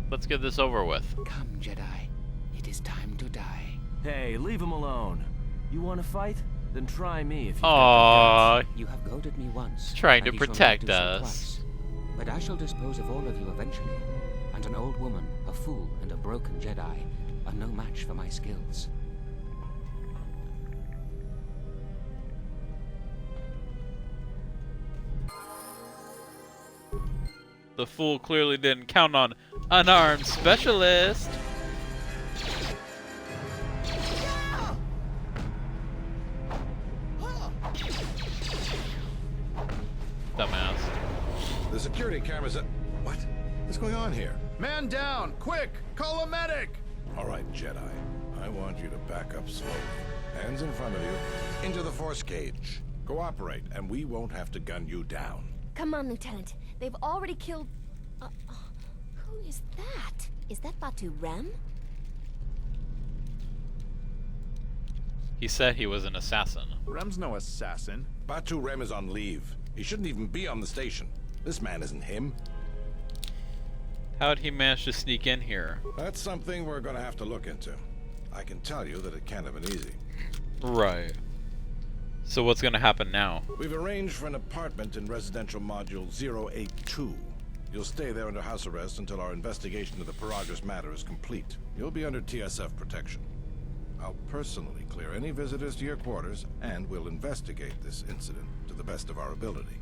Speaker 1: Let's get this over with.
Speaker 7: Come, Jedi. It is time to die.
Speaker 3: Hey, leave him alone. You want to fight? Then try me if you
Speaker 1: Aww,
Speaker 7: You have goaded me once.
Speaker 1: trying to
Speaker 7: and you shall not
Speaker 1: protect
Speaker 7: do so
Speaker 1: us.
Speaker 7: twice. But I shall dispose of all of you eventually. And an old woman, a fool, and a broken Jedi are no match for my skills.
Speaker 1: The fool clearly didn't count on unarmed specialist. Dumbass.
Speaker 6: The security cameras are... What? What's going on here?
Speaker 8: Man down! Quick! Call a medic!
Speaker 6: All right, Jedi. I want you to back up slowly. Hands in front of you. Into the force cage. Cooperate, and we won't have to gun you down.
Speaker 9: Come on, Lieutenant. They've already killed... who is that? Is that Batu Rem?
Speaker 1: He said he was an assassin.
Speaker 8: Rem's no assassin.
Speaker 6: Batu Rem is on leave. He shouldn't even be on the station. This man isn't him.
Speaker 1: How'd he manage to sneak in here?
Speaker 6: That's something we're gonna have to look into. I can tell you that it can't have been easy.
Speaker 1: Right. So what's gonna happen now?
Speaker 6: We've arranged for an apartment in residential module 082. You'll stay there under house arrest until our investigation of the Paragus matter is complete. You'll be under TSF protection. I'll personally clear any visitors to your quarters, and we'll investigate this incident to the best of our ability.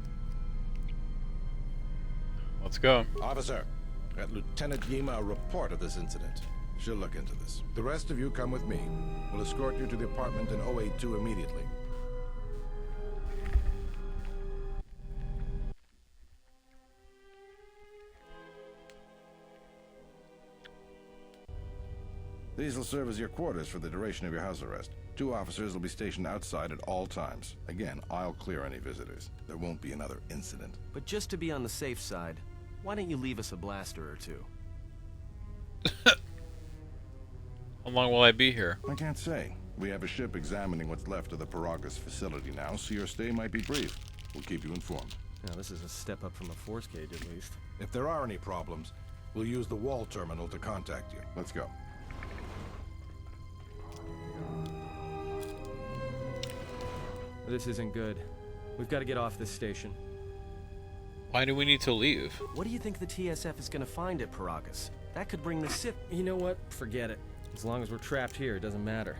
Speaker 1: Let's go.
Speaker 6: Officer, get Lieutenant Yima a report of this incident. She'll look into this. The rest of you come with me. We'll escort you to the apartment in 082 immediately. These will serve as your quarters for the duration of your house arrest. 2 officers will be stationed outside at all times. Again, I'll clear any visitors. There won't be another incident.
Speaker 3: But just to be on the safe side, why don't you leave us a blaster or two?
Speaker 1: How long will I be here?
Speaker 6: I can't say. We have a ship examining what's left of the Paragus facility now, so your stay might be brief. We'll keep you informed.
Speaker 3: Now, this is a step up from a force cage, at least.
Speaker 6: If there are any problems, we'll use the wall terminal to contact you. Let's go.
Speaker 3: This isn't good. We've got to get off this station.
Speaker 1: Why do we need to leave?
Speaker 3: What do you think the TSF is going to find at Paragus? That could bring the Sith... You know what? Forget it. As long as we're trapped here, it doesn't matter.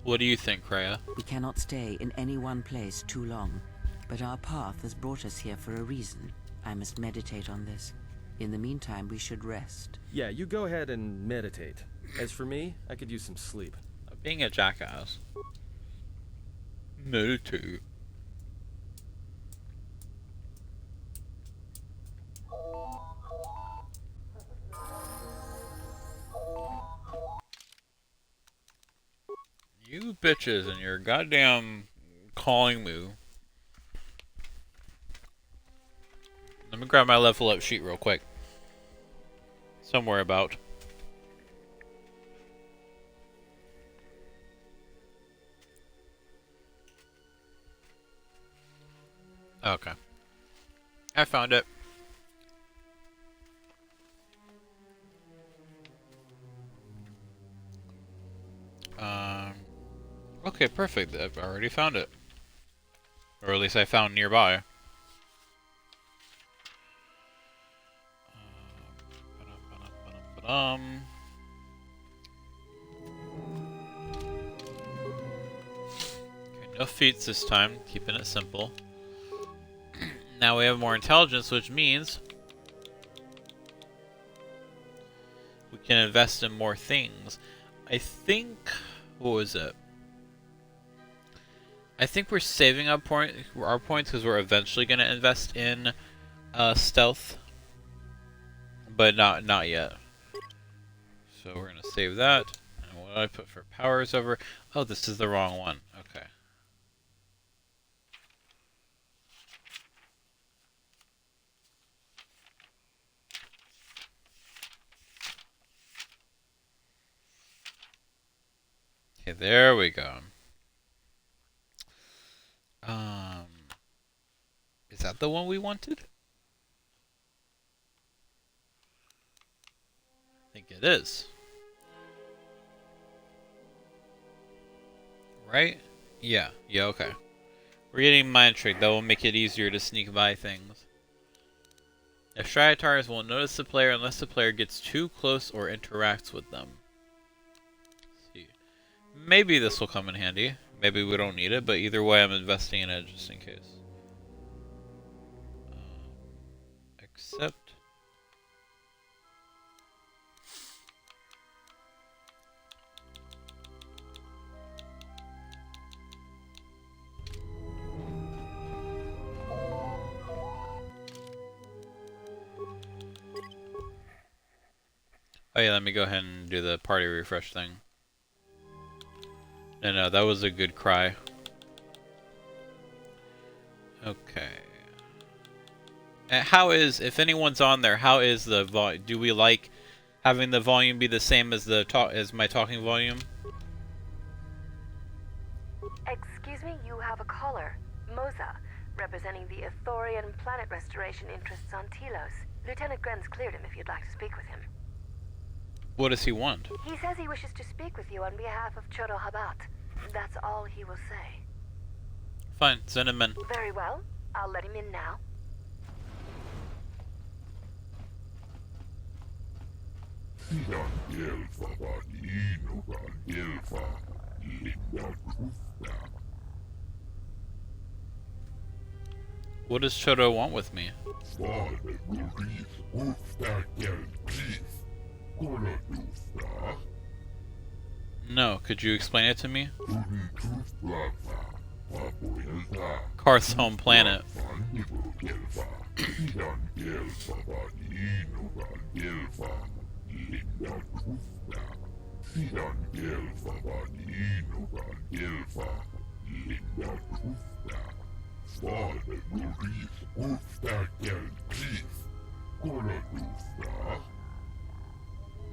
Speaker 1: What do you think, Kreia?
Speaker 2: We cannot stay in any one place too long, but our path has brought us here for a reason. I must meditate on this. In the meantime, we should rest.
Speaker 3: Yeah, you go ahead and meditate. As for me, I could use some sleep.
Speaker 1: Being a jackass. Meditate. You bitches and your goddamn calling me. Let me grab my level up sheet real quick. Somewhere about. Okay. I found it. Okay, perfect. I've already found it. Or at least I found nearby. Okay, no feats this time. Keeping it simple. Now we have more intelligence, which means we can invest in more things. I think... What was it? I think we're saving our points because we're eventually going to invest in stealth. But not yet. So we're going to save that. And what do I put for powers over? Oh, this is the wrong one. Okay. Okay, there we go. Um, is that the one we wanted? I think it is. Right? Yeah. Yeah, okay. We're getting Mind Trick. That will make it easier to sneak by things. Stratars won't notice the player unless the player gets too close or interacts with them. Let's see. Maybe this will come in handy. Maybe we don't need it, but either way I'm investing in it just in case. Accept. Oh yeah, let me go ahead and do the party refresh thing. No, that was a good cry. Okay. And how is, if anyone's on there, how is the volume? Do we like having the volume be the same as the my talking volume?
Speaker 5: Excuse me, you have a caller. Moza, representing the Athorian planet restoration interests on Telos. Lieutenant Gren's cleared him if you'd like to speak with him.
Speaker 1: What does he want?
Speaker 5: He says he wishes to speak with you on behalf of Chodo Habat. That's all he will say.
Speaker 1: Fine, send him in.
Speaker 5: Very well. I'll let him in now.
Speaker 1: What does Chodo want with me? No, could you explain it to me? Karth's home planet.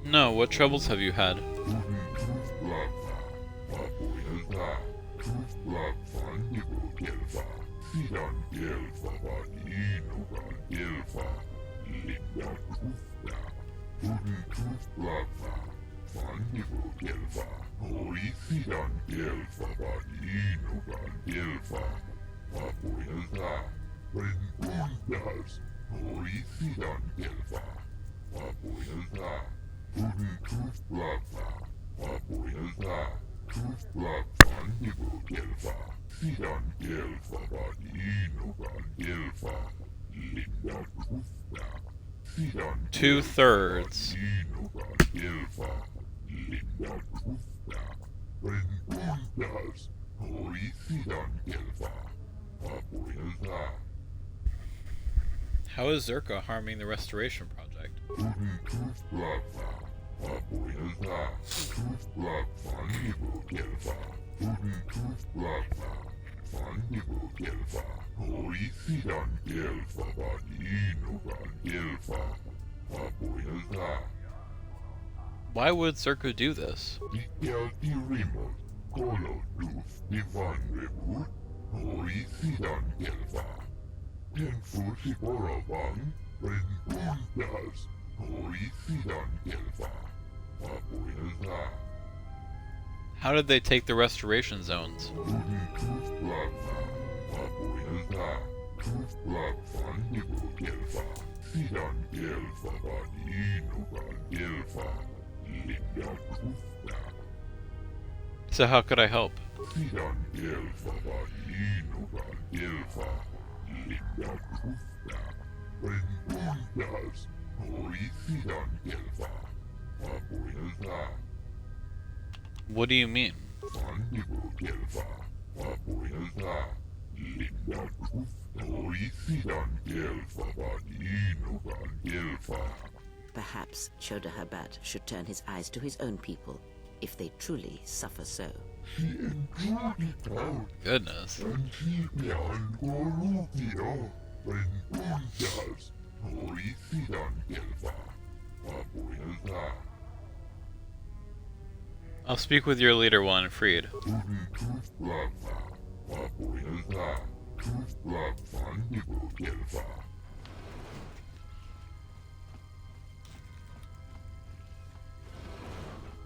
Speaker 1: No, what troubles have you had? Two-thirds. How is Zerka harming the restoration project? Why would Zerka do this? How did they take the restoration zones? So how could I help? What do you mean?
Speaker 2: Perhaps Chodo Habat should turn his eyes to his own people, if they truly suffer so.
Speaker 1: Goodness. I'll speak with your leader when freed.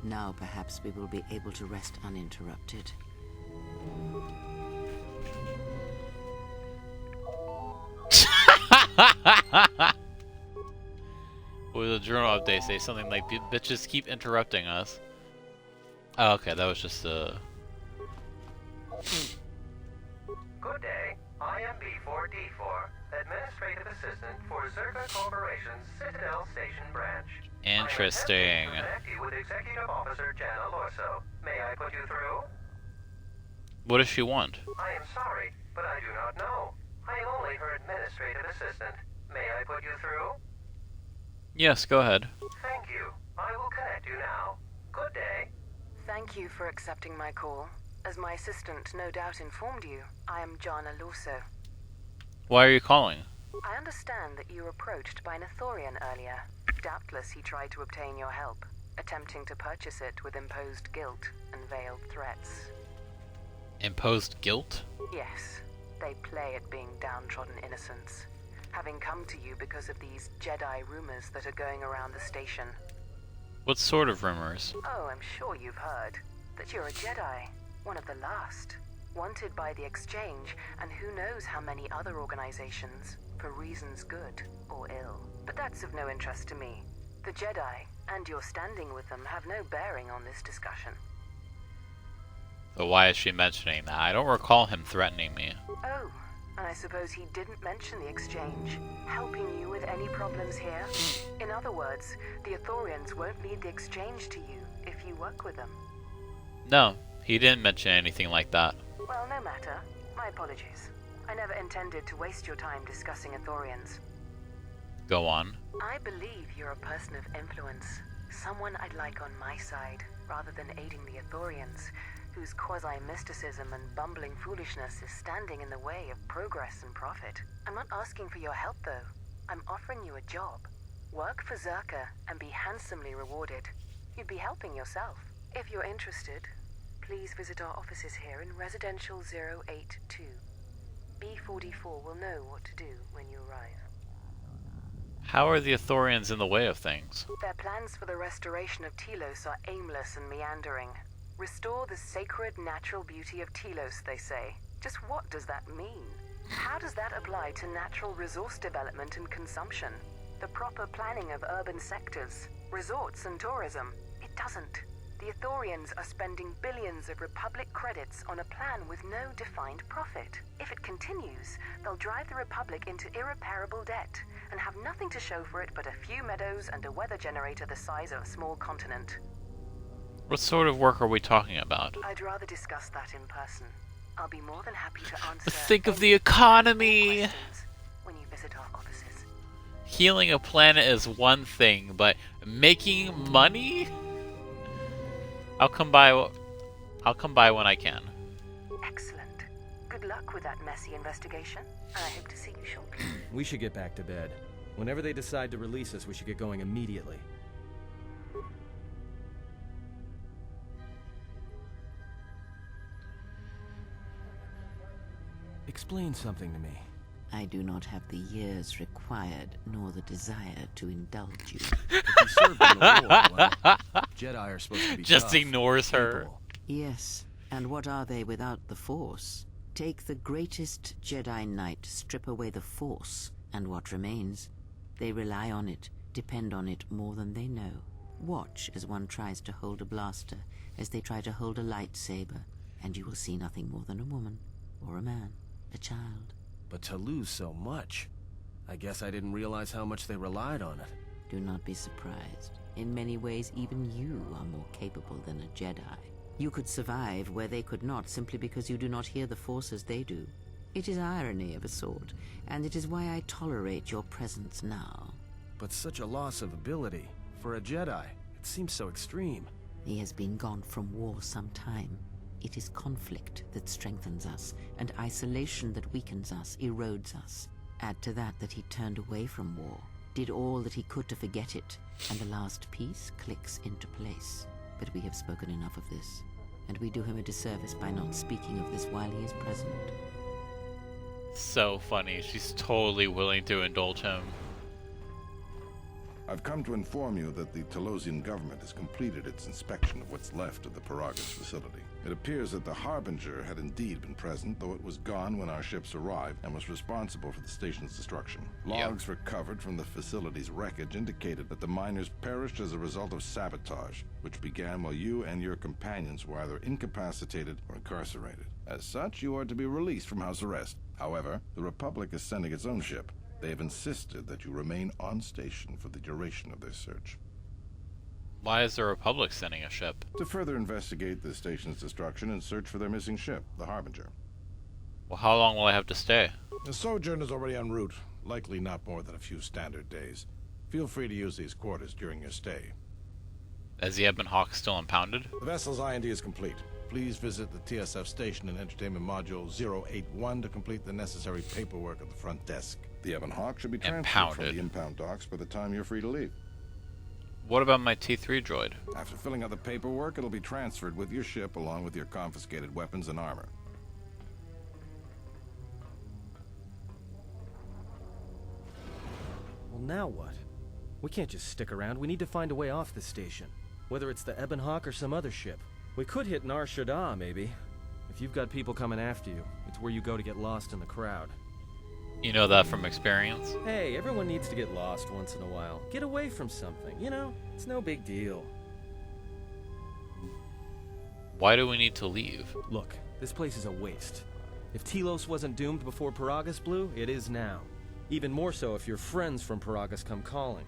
Speaker 2: Now perhaps we will be able to rest uninterrupted.
Speaker 1: With the journal update say something like, bitches keep interrupting us. Oh, okay, that was just
Speaker 10: Good day. I am B4D4, Administrative Assistant for Zerka Corporation's Citadel Station Branch.
Speaker 1: interesting.
Speaker 10: I am attempting to connect you with Executive Officer Jana Lorso. May I put you through?
Speaker 1: What does she want?
Speaker 10: I am sorry, but I do not know. I am only her administrative assistant. May I put you through?
Speaker 1: Yes, go ahead.
Speaker 10: Thank you. I will connect you now. Good day.
Speaker 5: Thank you for accepting my call. As my assistant no doubt informed you, I am Jana Lorso.
Speaker 1: Why are you calling?
Speaker 5: I understand that you were approached by an Ithorian earlier. Doubtless he tried to obtain your help, attempting to purchase it with imposed guilt and veiled threats.
Speaker 1: Imposed guilt?
Speaker 5: Yes, they play at being downtrodden innocents, having come to you because of these Jedi rumors that are going around the station.
Speaker 1: What sort of rumors?
Speaker 5: Oh, I'm sure you've heard that you're a Jedi, one of the last, wanted by the Exchange and who knows how many other organizations, for reasons good or ill. But that's of no interest to me. The Jedi, and your standing with them, have no bearing on this discussion.
Speaker 1: So why is she mentioning that? I don't recall him threatening me.
Speaker 5: Oh, and I suppose he didn't mention the Exchange, helping you with any problems here? In other words, the Ithorians won't lead the Exchange to you if you work with them.
Speaker 1: No, he didn't mention anything like that.
Speaker 5: Well, no matter. My apologies. I never intended to waste your time discussing Ithorians.
Speaker 1: Go on.
Speaker 5: I believe you're a person of influence, someone I'd like on my side, rather than aiding the Ithorians, whose quasi-mysticism and bumbling foolishness is standing in the way of progress and profit. I'm not asking for your help, though. I'm offering you a job. Work for Zerka and be handsomely rewarded. You'd be helping yourself. If you're interested, please visit our offices here in Residential 082. B44 will know what to do when you arrive.
Speaker 1: How are the Ithorians in the way of things?
Speaker 5: Their plans for the restoration of Telos are aimless and meandering. Restore the sacred natural beauty of Telos, they say. Just what does that mean? How does that apply to natural resource development and consumption? The proper planning of urban sectors, resorts and tourism? It doesn't. The Ithorians are spending billions of Republic credits on a plan with no defined profit. If it continues, they'll drive the Republic into irreparable debt and have nothing to show for it but a few meadows and a weather generator the size of a small continent.
Speaker 1: What sort of work are we talking about?
Speaker 5: I'd rather discuss that in person. I'll be more than happy to answer.
Speaker 1: Think of the economy!
Speaker 5: Questions when you visit our offices.
Speaker 1: Healing a planet is one thing, but making money? I'll come by when I can.
Speaker 5: Excellent. Good luck with that messy investigation, and I hope to see you shortly.
Speaker 3: We should get back to bed. Whenever they decide to release us, we should get going immediately. Explain something to me.
Speaker 2: I do not have the years required, nor the desire to indulge you.
Speaker 3: If you served in the war, well, Jedi are supposed to be
Speaker 1: Just
Speaker 3: tough,
Speaker 1: ignores her.
Speaker 3: capable.
Speaker 2: Yes, and what are they without the Force? Take the greatest Jedi Knight, strip away the Force, and what remains? They rely on it, depend on it more than they know. Watch as one tries to hold a blaster, as they try to hold a lightsaber, and you will see nothing more than a woman, or a man, a child.
Speaker 3: But to lose so much, I guess I didn't realize how much they relied on it.
Speaker 2: Do not be surprised. In many ways, even you are more capable than a Jedi. You could survive where they could not simply because you do not hear the Force as they do. It is irony of a sort, and it is why I tolerate your presence now.
Speaker 3: But such a loss of ability, for a Jedi, it seems so extreme.
Speaker 2: He has been gone from war some time. It is conflict that strengthens us, and isolation that weakens us, erodes us. Add to that he turned away from war, did all that he could to forget it, and the last piece clicks into place. But we have spoken enough of this, and we do him a disservice by not speaking of this while he is present.
Speaker 1: So funny. She's totally willing to indulge him.
Speaker 6: I've come to inform you that the Telosian government has completed its inspection of what's left of the Paragus facility. It appears that the Harbinger had indeed been present, though it was gone when our ships arrived and was responsible for the station's destruction. Logs recovered from the facility's wreckage indicated that the miners perished as a result of sabotage, which began while you and your companions were either incapacitated or incarcerated. As such, you are to be released from house arrest. However, the Republic is sending its own ship. They have insisted that you remain on station for the duration of their search.
Speaker 1: Why is the Republic sending a ship?
Speaker 6: To further investigate the station's destruction and search for their missing ship, the Harbinger.
Speaker 1: Well, how long will I have to stay?
Speaker 6: The sojourn is already en route, likely not more than a few standard days. Feel free to use these quarters during your stay.
Speaker 1: Is the Ebon Hawk still impounded?
Speaker 6: The vessel's IND is complete. Please visit the TSF station and entertainment module 081 to complete the necessary paperwork at the front desk. The Ebon Hawk should be transferred from the impound docks by the time you're free to leave.
Speaker 1: What about my T3 droid?
Speaker 6: After filling out the paperwork, it'll be transferred with your ship along with your confiscated weapons and armor.
Speaker 4: Well, now what? We can't just stick around. We need to find a way off this station. Whether it's the Ebon Hawk or some other ship. We could hit Nar Shaddaa, maybe. If you've got people coming after you, it's where you go to get lost in the crowd.
Speaker 1: You know that from experience?
Speaker 4: Hey, everyone needs to get lost once in a while. Get away from something, you know? It's no big deal.
Speaker 1: Why do we need to leave?
Speaker 4: Look, this place is a waste. If Telos wasn't doomed before Paragus blew, it is now. Even more so if your friends from Paragus come calling.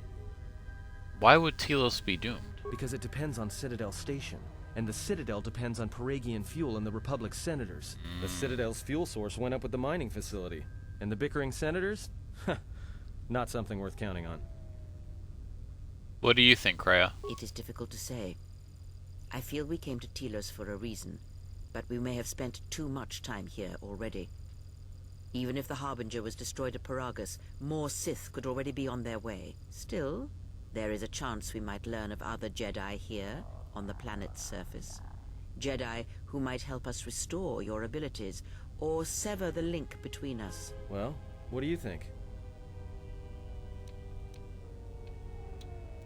Speaker 1: Why would Telos be doomed?
Speaker 4: Because it depends on Citadel Station. And the Citadel depends on Paragian fuel and the Republic's senators. The Citadel's fuel source went up with the mining facility. And the bickering senators? Not something worth counting on.
Speaker 1: What do you think, Kreia?
Speaker 2: It is difficult to say. I feel we came to Telos for a reason, but we may have spent too much time here already. Even if the Harbinger was destroyed at Paragus, more Sith could already be on their way. Still, there is a chance we might learn of other Jedi here, on the planet's surface. Jedi who might help us restore your abilities, or sever the link between us.
Speaker 4: Well, what do you think?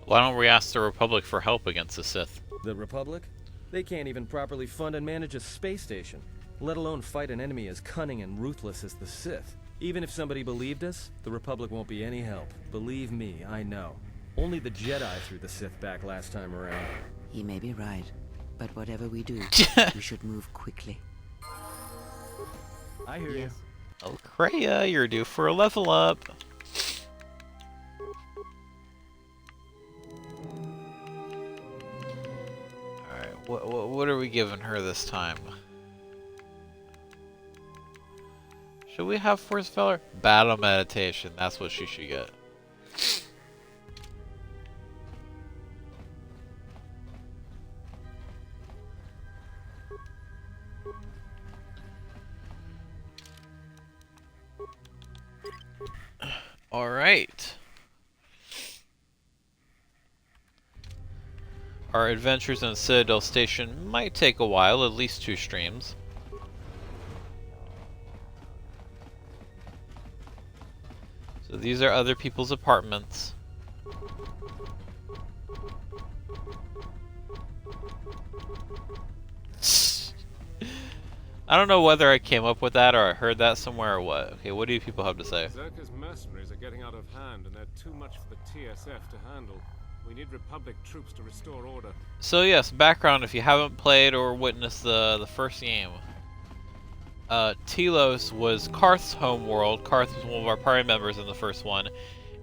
Speaker 1: Why don't we ask the Republic for help against the Sith?
Speaker 4: The Republic? They can't even properly fund and manage a space station, let alone fight an enemy as cunning and ruthless as the Sith. Even if somebody believed us, the Republic won't be any help. Believe me, I know. Only the Jedi threw the Sith back last time around.
Speaker 2: He may be right, but whatever we do, we should move quickly.
Speaker 4: I hear you.
Speaker 1: Oh, Kreia, you're due for a level up. Alright, what are we giving her this time? Should we have Force Valor? Battle Meditation, that's what she should get. Alright. Our adventures in Citadel Station might take a while, at least 2 streams. So these are other people's apartments. I don't know whether I came up with that or I heard that somewhere or what. Okay, what do you people have to say?
Speaker 11: Zerka's mercenaries are getting out of hand and they're too much for the TSF to handle. We need Republic troops to restore order.
Speaker 1: So yes, background if you haven't played or witnessed the first game. Telos was Karth's home world. Karth was one of our party members in the first one.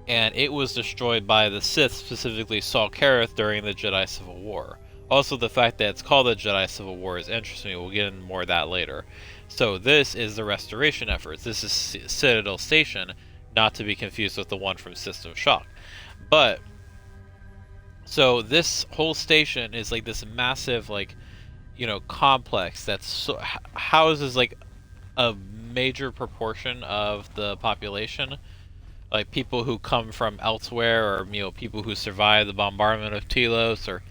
Speaker 1: And it was destroyed by the Sith, specifically Saul Karath, during the Jedi Civil War. Also, the fact that it's called the Jedi Civil War is interesting. We'll get into more of that later. So this is the restoration efforts. This is Citadel Station, not to be confused with the one from System Shock. But, so this whole station is like this massive, like, you know, complex that houses like a major proportion of the population. Like people who come from elsewhere, or, you know, people who survived the bombardment of Telos, or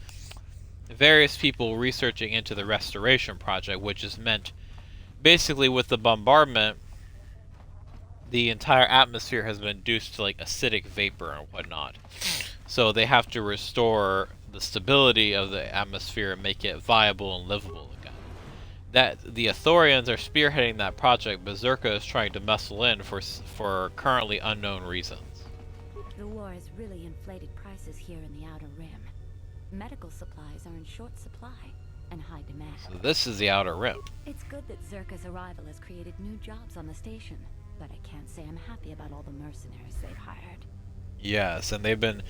Speaker 1: various people researching into the restoration project, which is meant basically with the bombardment, the entire atmosphere has been reduced to like acidic vapor and whatnot. So they have to restore the stability of the atmosphere and make it viable and livable again. That the Ithorians are spearheading that project, but Zerka is trying to muscle in for currently unknown reasons.
Speaker 12: The war has really inflated prices here in the Outer Rim. Medical supplies are in short supply and high demand.
Speaker 1: So this is the Outer Rim.
Speaker 12: It's good that Zerka's arrival has created new jobs on the station, but I can't say I'm happy about all the mercenaries they've hired.
Speaker 1: Yes, and they've been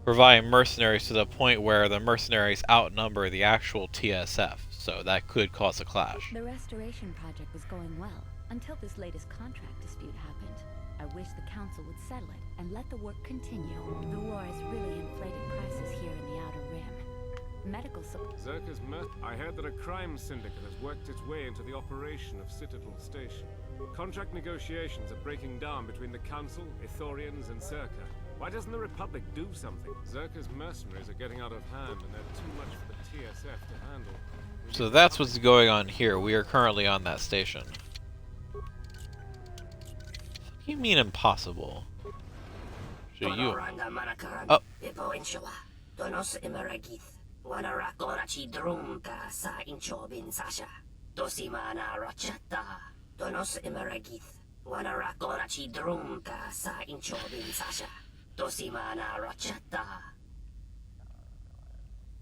Speaker 1: providing mercenaries to the point where the mercenaries outnumber the actual TSF, so that could cause a clash.
Speaker 12: The restoration project was going well, until this latest contract dispute happened. I wish the council would settle it and let the work continue. The war has really inflated prices here in the Outer Rim. Medical supplies.
Speaker 11: Zerka's I heard that a crime syndicate has worked its way into the operation of Citadel Station. Contract negotiations are breaking down between the Council, Ithorians, and Zerka. Why doesn't the Republic do something? Zerka's mercenaries are getting out of hand, and they're too much for the TSF to handle.
Speaker 1: So that's what's going on here. We are currently on that station. What do you mean impossible? So you... Oh.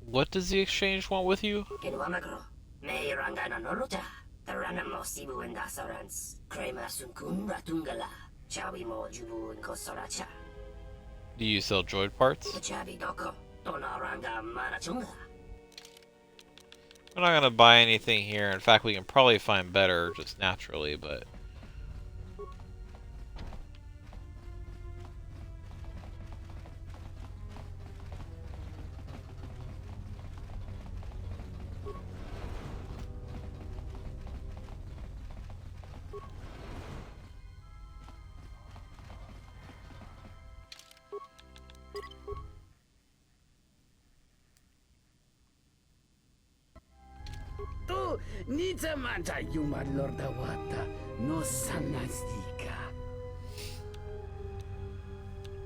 Speaker 1: What does the exchange want with you? Do you sell droid parts? We're not gonna buy anything here. In fact, we can probably find better just naturally, but...
Speaker 13: Nitamanta yuma lorda wata no sanastika.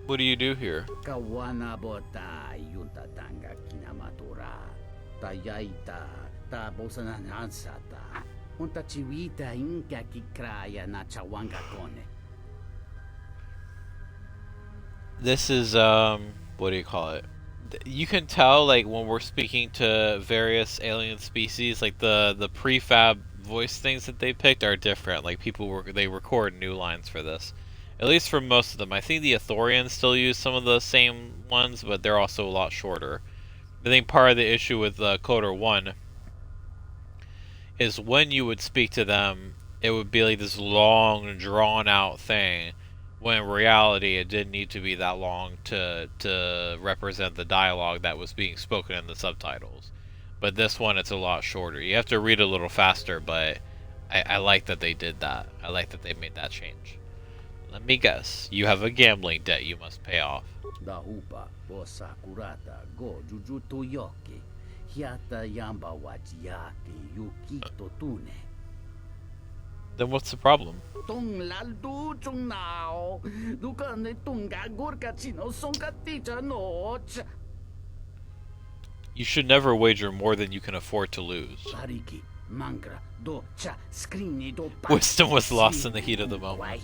Speaker 1: What do you do here?
Speaker 13: Kawana bota yunta tanga kinamatura. Tayaita ta bosananansata. Unta chiwita inka kikraya na chawanga kone.
Speaker 1: This is, what do you call it? You can tell, like, when we're speaking to various alien species, like, the prefab voice things that they picked are different. Like, they record new lines for this. At least for most of them. I think the Ithorians still use some of the same ones, but they're also a lot shorter. I think part of the issue with KoTOR 1 is when you would speak to them, it would be like this long, drawn-out thing. When in reality, it didn't need to be that long to represent the dialogue that was being spoken in the subtitles. But this one, it's a lot shorter. You have to read a little faster, but I like that they did that. I like that they made that change. Let me guess. You have a gambling debt you must pay off. Then what's the problem? You should never wager more than you can afford to lose. Wisdom was lost in the heat of the moment.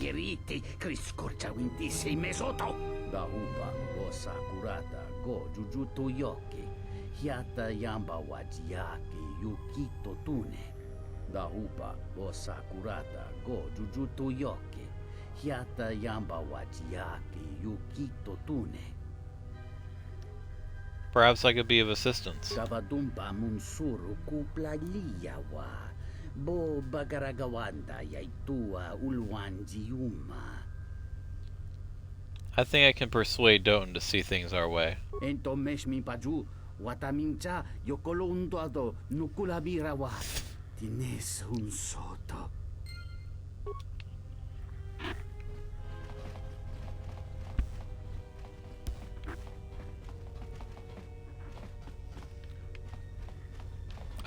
Speaker 13: Dahupa bosa kurata go jujuto yoke. Hiata yamba wajiaki yukito tune.
Speaker 1: Perhaps I could be of assistance.
Speaker 13: Savadumpa munsuru kuplaliyawa. Bo bagaragawanda yaitua ulwanjiuma.
Speaker 1: I think I can persuade Doten to see things our way.
Speaker 13: Ento meshmi paju watamincha yokolondo ado nukulabirawa. Tienes un soto.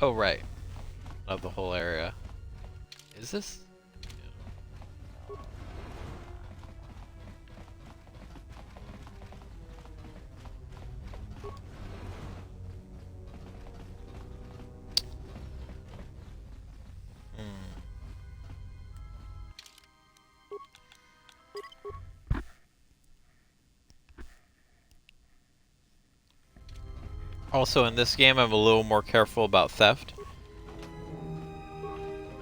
Speaker 1: Oh, right. Of the whole area. Is this? Also, in this game, I'm a little more careful about theft.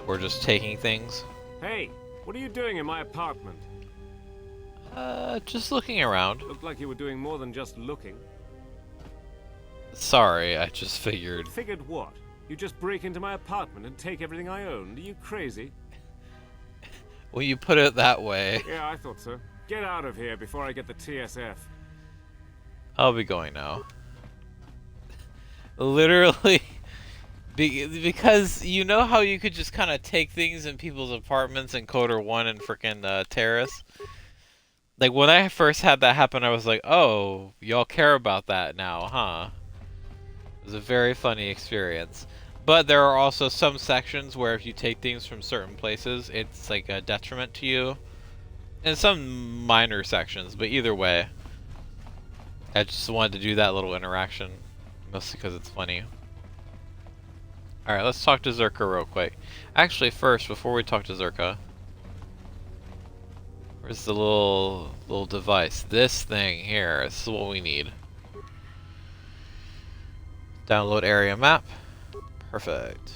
Speaker 1: Or just taking things.
Speaker 11: Hey, what are you doing in my apartment?
Speaker 1: Just looking around.
Speaker 11: Looked like you were doing more than just looking.
Speaker 1: Sorry, I just figured.
Speaker 11: Figured what? You just break into my apartment and take everything I owned? Are you crazy?
Speaker 1: Well, you put it that way.
Speaker 11: Yeah, I thought so. Get out of here before I get the TSF.
Speaker 1: I'll be going now. Literally, because you know how you could just kind of take things in people's apartments in KoTOR 1 and frickin' Terrace? Like, when I first had that happen, I was like, oh, y'all care about that now, huh? It was a very funny experience. But there are also some sections where if you take things from certain places, it's like a detriment to you. And some minor sections, but either way, I just wanted to do that little interaction. Mostly because it's funny. Alright, let's talk to Zerka real quick. Actually, first, before we talk to Zerka, where's the little device? This thing here. This is what we need. Download area map. Perfect.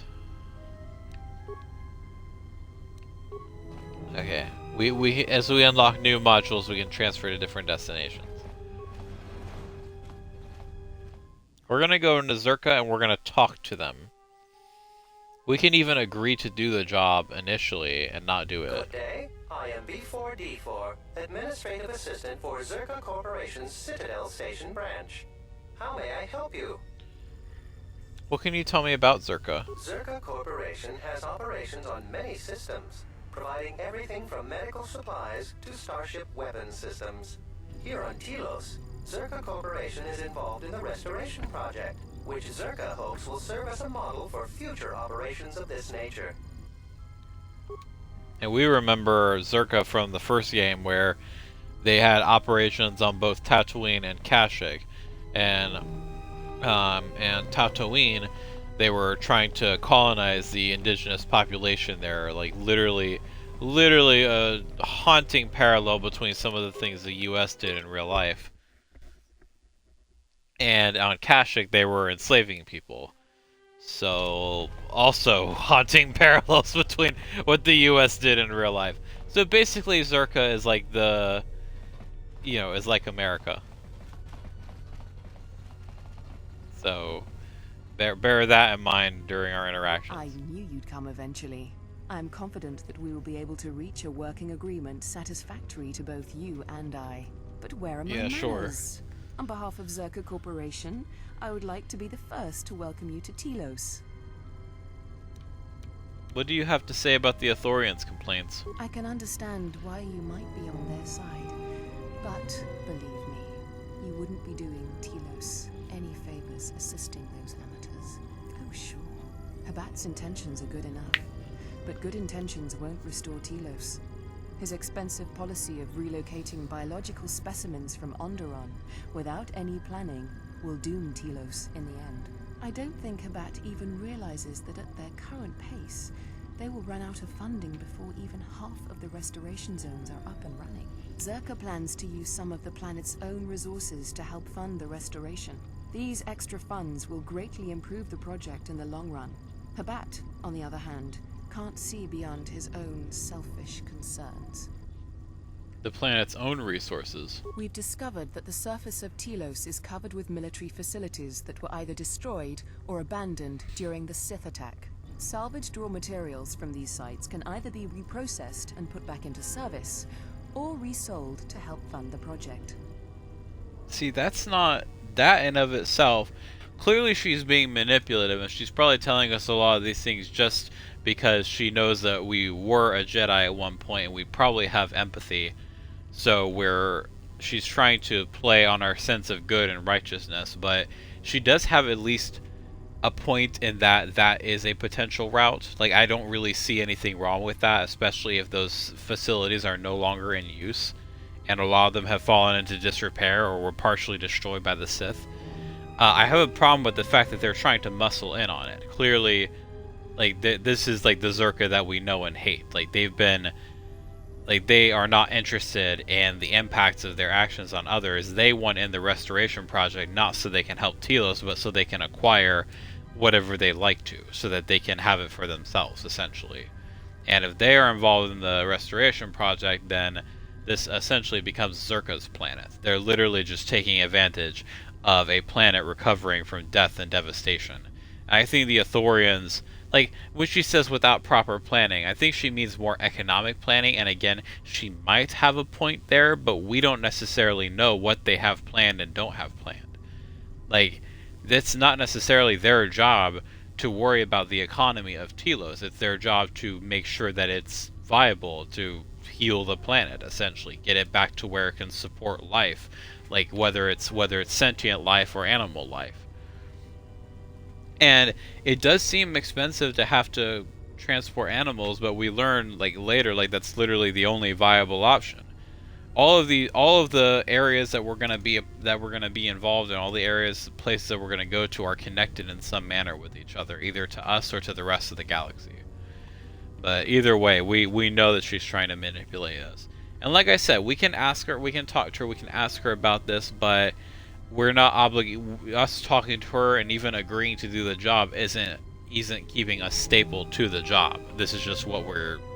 Speaker 1: Okay. We as we unlock new modules, we can transfer to different destinations. We're gonna go into Zerka and we're gonna talk to them. We can even agree to do the job initially and not do it.
Speaker 10: Good day. I am B4D4, Administrative Assistant for Zerka Corporation's Citadel Station branch. How may I help you?
Speaker 1: What can you tell me about Zerka?
Speaker 10: Zerka Corporation has operations on many systems, providing everything from medical supplies to starship weapon systems. Here on Telos, Zerka Corporation is involved in the Restoration Project, which Zerka hopes will serve as a model for future operations of this nature.
Speaker 1: And we remember Zerka from the first game where they had operations on both Tatooine and Kashyyyk. And Tatooine, they were trying to colonize the indigenous population there, like literally a haunting parallel between some of the things the US did in real life. And on Kashyyyk, they were enslaving people. So, also haunting parallels between what the US did in real life. So basically, Zerka is like the, is like America. So, bear that in mind during our interactions.
Speaker 14: I knew you'd come eventually. I'm confident that we will be able to reach a working agreement satisfactory to both you and I. But where are my manners?
Speaker 1: Sure.
Speaker 14: On behalf of Zerka Corporation, I would like to be the first to welcome you to Telos.
Speaker 1: What do you have to say about the Ithorians' complaints?
Speaker 14: I can understand why you might be on their side, but believe me, you wouldn't be doing Telos any favors assisting those amateurs. Oh sure, Habat's intentions are good enough, but good intentions won't restore Telos. His expensive policy of relocating biological specimens from Onderon without any planning will doom Telos in the end. I don't think Habat even realizes that at their current pace, they will run out of funding before even half of the restoration zones are up and running. Zerka plans to use some of the planet's own resources to help fund the restoration. These extra funds will greatly improve the project in the long run. Habat, on the other hand, can't see beyond his own selfish concerns.
Speaker 1: The planet's own resources.
Speaker 14: We've discovered that the surface of Telos is covered with military facilities that were either destroyed or abandoned during the Sith attack. Salvaged raw materials from these sites can either be reprocessed and put back into service, or resold to help fund the project.
Speaker 1: See, that's not... That in of itself... Clearly she's being manipulative, and she's probably telling us a lot of these things just because she knows that we were a Jedi at one point, and we probably have empathy. So she's trying to play on our sense of good and righteousness, but she does have at least a point in that is a potential route. Like, I don't really see anything wrong with that, especially if those facilities are no longer in use, and a lot of them have fallen into disrepair or were partially destroyed by the Sith. I have a problem with the fact that they're trying to muscle in on it. Clearly, like, this is like the Zerka that we know and hate. Like, they are not interested in the impacts of their actions on others. They want in the restoration project not so they can help Telos, but so they can acquire whatever they like to, so that they can have it for themselves, essentially. And if they are involved in the restoration project, then this essentially becomes Zerka's planet. They're literally just taking advantage of a planet recovering from death and devastation. And I think the Ithorians, like, when she says without proper planning, I think she means more economic planning, and again, she might have a point there, but we don't necessarily know what they have planned and don't have planned. Like, it's not necessarily their job to worry about the economy of Telos. It's their job to make sure that it's viable, to heal the planet, essentially. Get it back to where it can support life, like whether it's sentient life or animal life. And it does seem expensive to have to transport animals, but we learn, like, later, like, that's literally the only viable option. All of the areas that we're gonna be involved in, all the places that we're gonna go to, are connected in some manner with each other, either to us or to the rest of the galaxy. But either way, we know that she's trying to manipulate us. And like I said, we can ask her, we can talk to her, we can ask her about this, but we're not obligated. Us talking to her and even agreeing to do the job isn't keeping us stapled to the job. This is just what we're doing.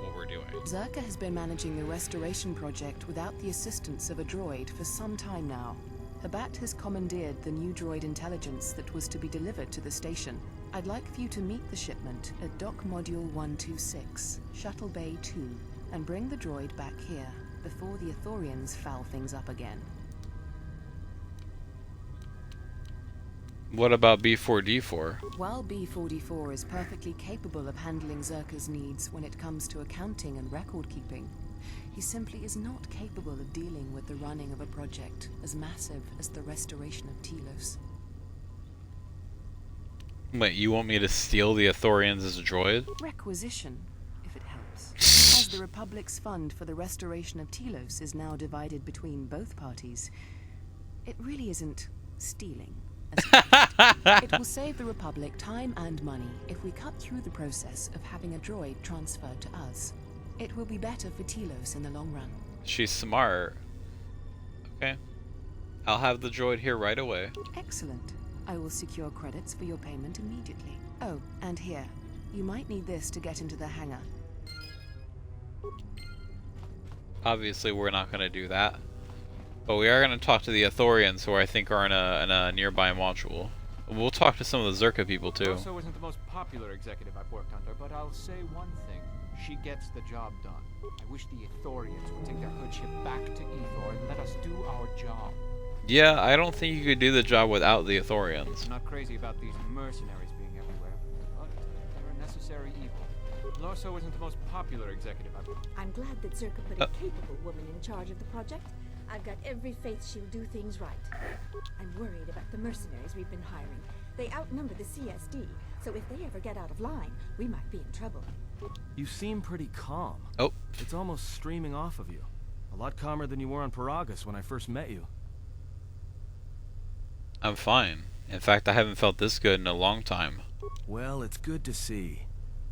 Speaker 14: Zerka has been managing the restoration project without the assistance of a droid for some time now. Habat has commandeered the new droid intelligence that was to be delivered to the station. I'd like for you to meet the shipment at Dock Module 126, Shuttle Bay 2, and bring the droid back here before the Ithorians foul things up again.
Speaker 1: What about B4D4?
Speaker 14: While B4D4 is perfectly capable of handling Zerka's needs when it comes to accounting and record keeping, he simply is not capable of dealing with the running of a project as massive as the restoration of Telos.
Speaker 1: Wait, you want me to steal the Ithorians as a droid?
Speaker 14: Requisition, if it helps. As the Republic's fund for the restoration of Telos is now divided between both parties, it really isn't stealing. It will save the Republic time and money if we cut through the process of having a droid transferred to us. It will be better for Telos in the long run.
Speaker 1: She's smart. Okay. I'll have the droid here right away.
Speaker 14: Excellent. I will secure credits for your payment immediately. Oh, and here. You might need this to get into the hangar.
Speaker 1: Obviously, we're not going to do that. But we are going to talk to the Ithorians, who I think are in a nearby module. We'll talk to some of the Zerka people, too.
Speaker 15: Also isn't the most popular executive I've worked under, but I'll say one thing. She gets the job done. I wish the Ithorians would take their hood ship back to Ethor and let us do our job.
Speaker 1: Yeah, I don't think you could do the job without the Ithorians.
Speaker 15: I'm not crazy about these mercenaries being everywhere, but they're a necessary evil. Lorso isn't the most popular executive I've...
Speaker 16: I'm glad that Zerka put a capable woman in charge of the project. I've got every faith she'll do things right. I'm worried about the mercenaries we've been hiring. They outnumber the CSD, so if they ever get out of line, we might be in trouble.
Speaker 4: You seem pretty calm.
Speaker 1: Oh.
Speaker 4: It's almost streaming off of you. A lot calmer than you were on Paragus when I first met you.
Speaker 1: I'm fine. In fact, I haven't felt this good in a long time.
Speaker 4: Well, it's good to see.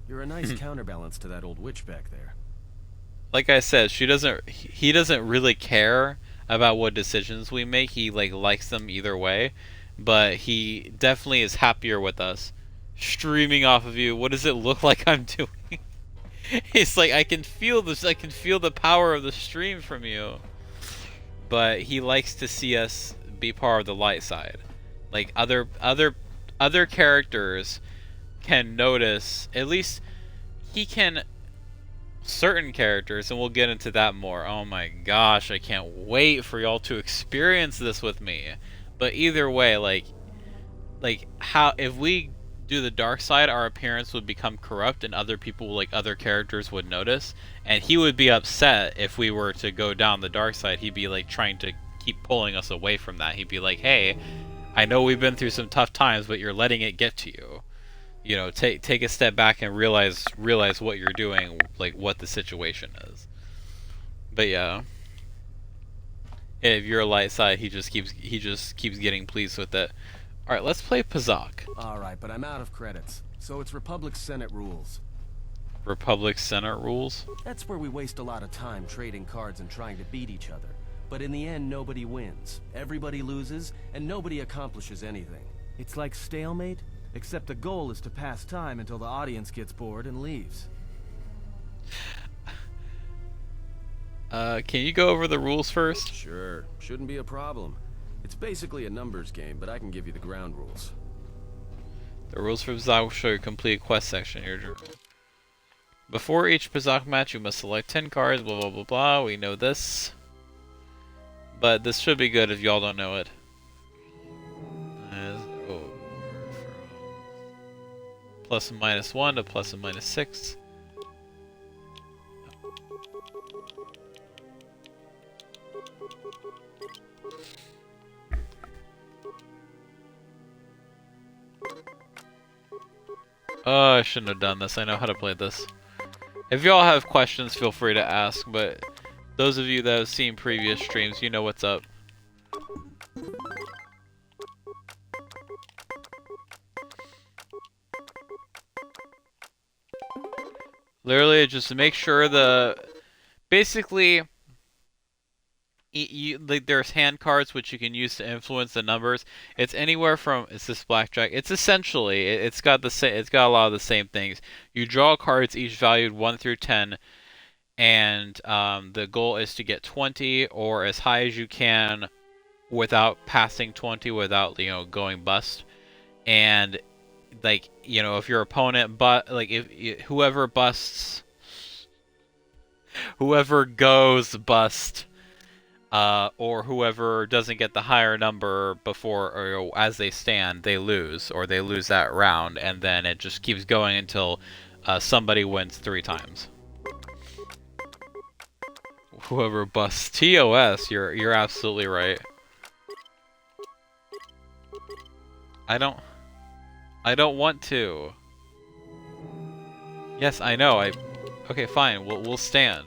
Speaker 4: You're a nice counterbalance to that old witch back there.
Speaker 1: Like I said, he doesn't really care about what decisions we make. He likes them either way, but he definitely is happier with us streaming off of you. What does it look like I'm doing? It's like I can feel this. I can feel the power of the stream from you. But he likes to see us be part of the light side. Like other characters can notice. At least he can. Certain characters, and we'll get into that more. Oh my gosh, I can't wait for y'all to experience this with me. But either way, like how if we do the dark side, our appearance would become corrupt, and other people, like other characters, would notice, and he would be upset if we were to go down the dark side. He'd be like trying to keep pulling us away from that. He'd be like, hey, I know we've been through some tough times, but you're letting it get to you. you know, take a step back and realize what you're doing, like what the situation is. But yeah, if you're a light side, he just keeps getting pleased with it. All right, let's play Pazak.
Speaker 3: All right, but I'm out of credits, so it's Republic Senate rules.
Speaker 1: Republic Senate rules?
Speaker 3: That's where we waste a lot of time trading cards and trying to beat each other. But in the end, nobody wins. Everybody loses, and nobody accomplishes anything. It's like stalemate, except the goal is to pass time until the audience gets bored and leaves.
Speaker 1: Can you go over the rules first?
Speaker 3: Sure, shouldn't be a problem. It's basically a numbers game, but I can give you the ground rules.
Speaker 1: The rules for Pazak will show your complete quest section in your journal. Before each Pazak match, you must select 10 cards, blah blah blah blah. We know this. But this should be good if y'all don't know it. Plus and minus 1 to plus and minus 6. Oh, I shouldn't have done this. I know how to play this. If y'all have questions, feel free to ask, but those of you that have seen previous streams, you know what's up. Literally, just make sure basically, like there's hand cards which you can use to influence the numbers. It's anywhere from it's this blackjack. It's essentially it's got a lot of the same things. You draw cards each valued 1 through 10, and the goal is to get 20 or as high as you can without passing 20, without going bust. And like if your opponent if whoever goes bust. Or whoever doesn't get the higher number before or as they stand, they lose, or they lose that round, and then it just keeps going until somebody wins 3 times. Whoever busts TOS, you're absolutely right. I don't want to. Yes, I know. Okay, fine. We'll stand.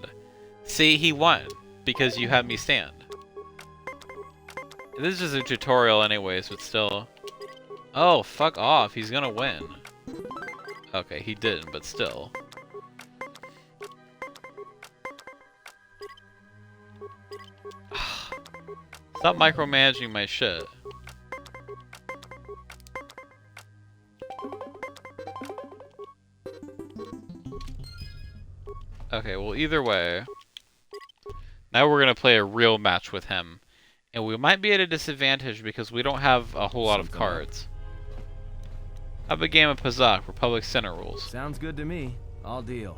Speaker 1: See, he won because you had me stand. This is a tutorial anyways, but still. Oh, fuck off. He's gonna win. Okay, he didn't, but still. Stop micromanaging my shit. Okay, well either way. Now we're gonna play a real match with him. And we might be at a disadvantage because we don't have a whole lot of cards. How about a game of Pazak, Republic Center rules?
Speaker 3: Sounds good to me. I'll deal.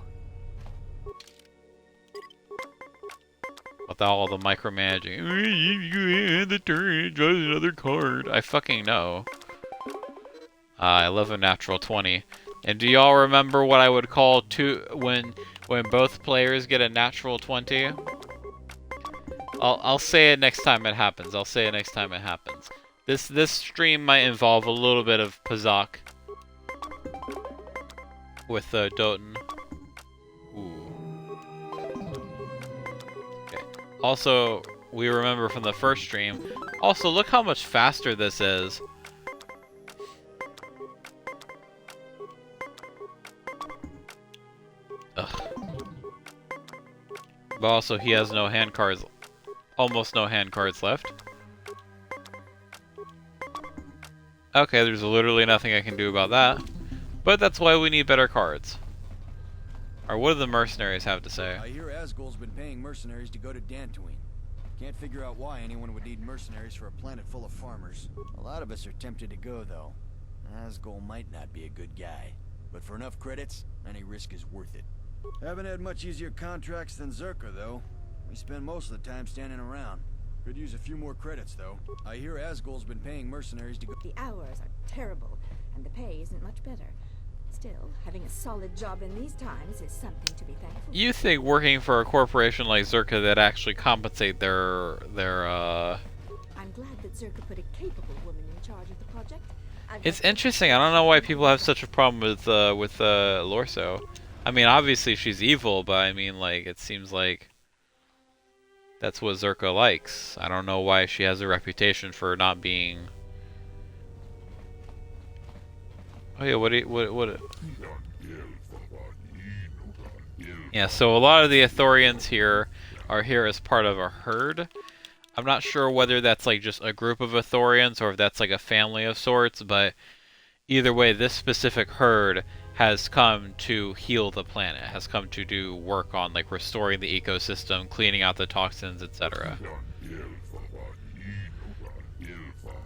Speaker 1: Without all the micromanaging. You end the turn, draw another card. I fucking know. I love a natural 20. And do y'all remember what I would call when both players get a natural 20? I'll say it next time it happens. I'll say it next time it happens. This stream might involve a little bit of Pazak with Doten. Ooh. Okay. Also, we remember from the first stream. Also, look how much faster this is. Ugh. But also, he has no hand cards. Almost no hand cards left. Okay, there's literally nothing I can do about that. But that's why we need better cards. Or what do the mercenaries have to say?
Speaker 17: I hear Asgol's been paying mercenaries to go to Dantooine. Can't figure out why anyone would need mercenaries for a planet full of farmers. A lot of us are tempted to go, though. Asgol might not be a good guy. But for enough credits, any risk is worth it. Haven't had much easier contracts than Zerka, though. We spend most of the time standing around. Could use a few more credits, though. I hear Asgol's been paying mercenaries to go—
Speaker 16: The hours are terrible, and the pay isn't much better. Still, having a solid job in these times is something to be thankful for.
Speaker 1: You think working for a corporation like Zerka that actually compensate their
Speaker 16: I'm glad that Zerka put a capable woman in charge of the project.
Speaker 1: It's interesting. I don't know why people have such a problem with Lorso. I mean, obviously she's evil, but I mean, like, it seems like that's what Zerka likes. I don't know why she has a reputation for not being. Oh yeah, what? Yeah, so a lot of the Ithorians here are here as part of a herd. I'm not sure whether that's like just a group of Ithorians or if that's like a family of sorts, but either way, this specific herd has come to heal the planet, has come to do work on like restoring the ecosystem, cleaning out the toxins, etc.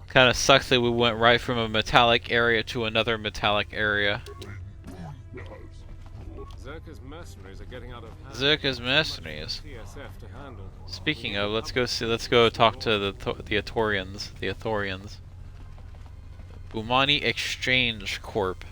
Speaker 1: Kind of sucks that we went right from a metallic area to another metallic area.
Speaker 11: Zerka's mercenaries are getting out of hand.
Speaker 1: Zerka's mercenaries.
Speaker 11: TSF to handle.
Speaker 1: Speaking of, let's go talk to the Ithorians. The Ithorians. Bumani Exchange Corp.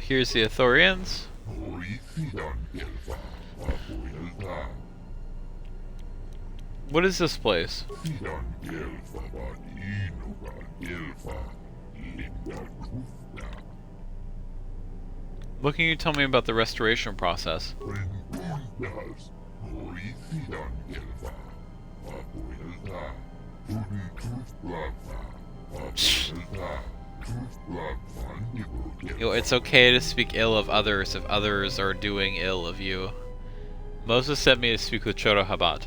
Speaker 1: Here's the Ithorians. What is this place? What can you tell me about the restoration process? Yo, it's okay to speak ill of others if others are doing ill of you. Moses sent me to speak with Choro Habat.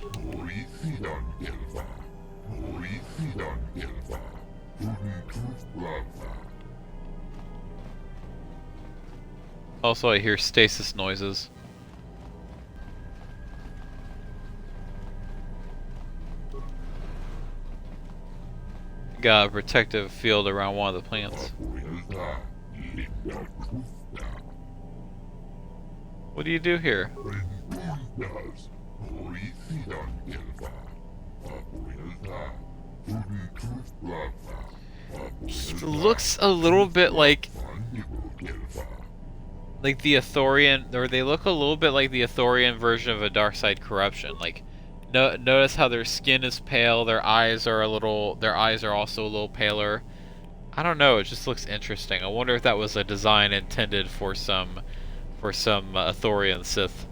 Speaker 1: Also, I hear stasis noises. Got a protective field around one of the plants. What do you do here? He looks a little bit like the Ithorian, or they look a little bit like the Ithorian version of a dark side corruption. Like, notice how their skin is pale, their eyes are also a little paler. I don't know, it just looks interesting. I wonder if that was a design intended for some Ithorian Sith.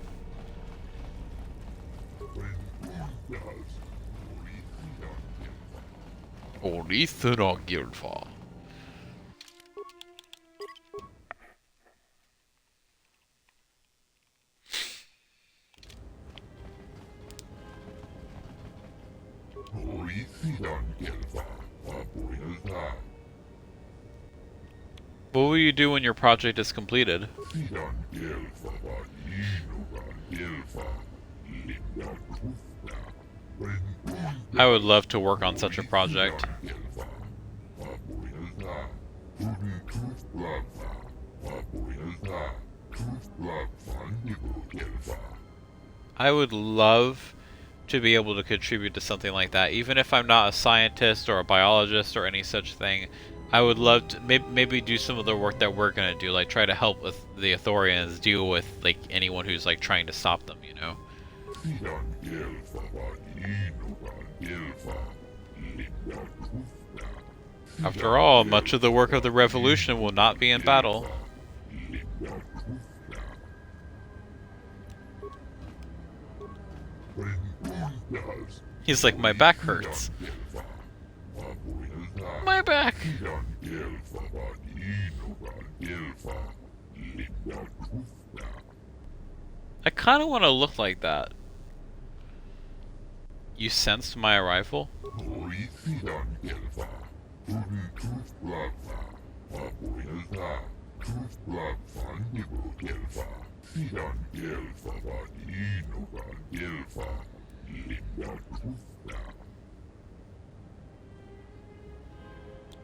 Speaker 1: Ornithura Guildfall. What will you do when your project is completed? I would love to work on such a project. I would love to be able to contribute to something like that, even if I'm not a scientist or a biologist or any such thing. I would love to maybe do some of the work that we're gonna do, like try to help with the Ithorians deal with like anyone who's like trying to stop them, you know. After all, much of the work of the revolution will not be in battle. He's like, my back hurts. My back! I kind of want to look like that. You sensed my arrival?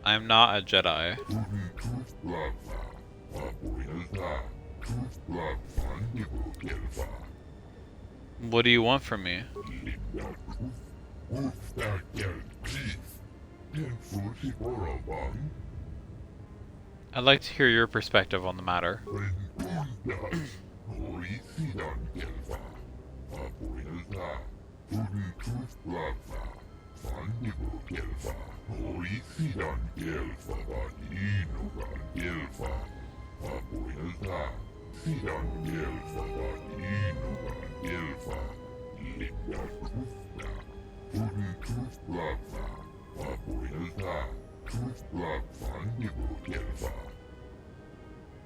Speaker 1: I'm not a Jedi. What do you want from me? I'd like to hear your perspective on the matter.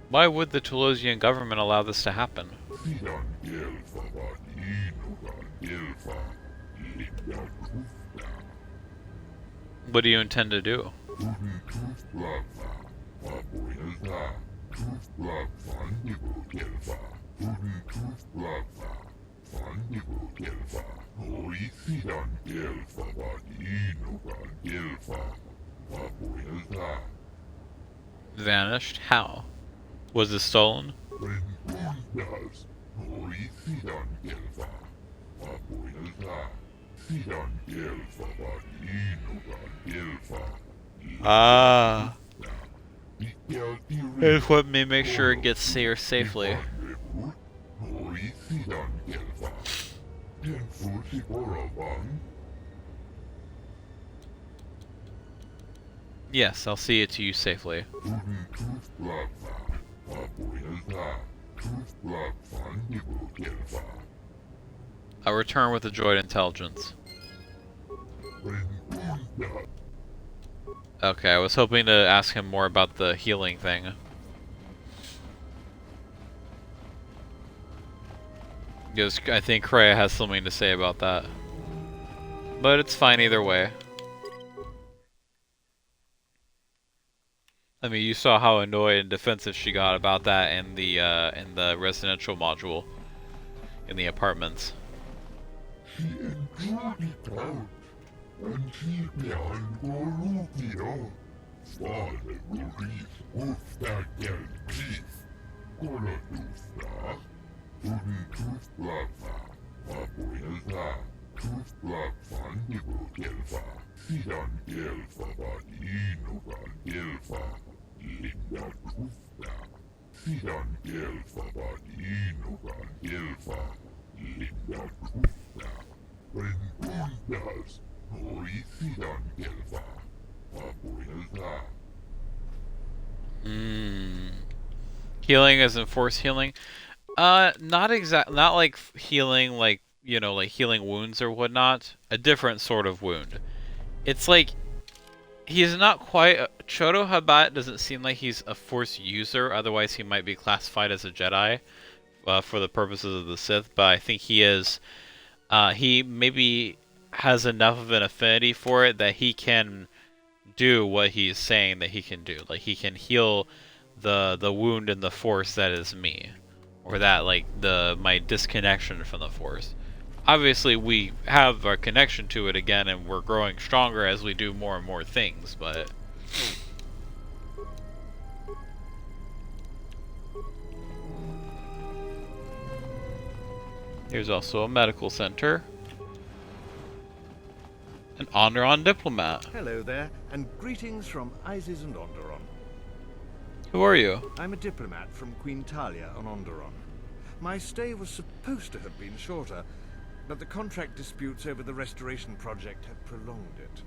Speaker 1: Why would the Telosian government allow this to happen? What do you intend to do? Vanished? How? Was it stolen? Ah. Here's what may make sure it gets here safely. Yes, I'll see it to you safely. I'll return with the droid intelligence. Okay, I was hoping to ask him more about the healing thing. Because I think Kreia has something to say about that. But it's fine either way. I mean, you saw how annoyed and defensive she got about that in the residential module. In the apartments. Healing as in force healing? Not like healing like, you know, like healing wounds or whatnot. A different sort of wound. It's like, he's not quite, Chodo Habat doesn't seem like he's a force user, otherwise he might be classified as a Jedi, for the purposes of the Sith, but I think he is, he maybe has enough of an affinity for it that he can do what he's saying that he can do. Like, he can heal the wound in the force that is me, or that, like, my disconnection from the force. Obviously we have our connection to it again and we're growing stronger as we do more and more things, but here's also a medical center. An Onderon diplomat.
Speaker 18: Hello there, and greetings from Isis and Onderon.
Speaker 1: Who are you?
Speaker 18: I'm a diplomat from Queen Talia on Onderon. My stay was supposed to have been shorter, but the contract disputes over the restoration project have prolonged it.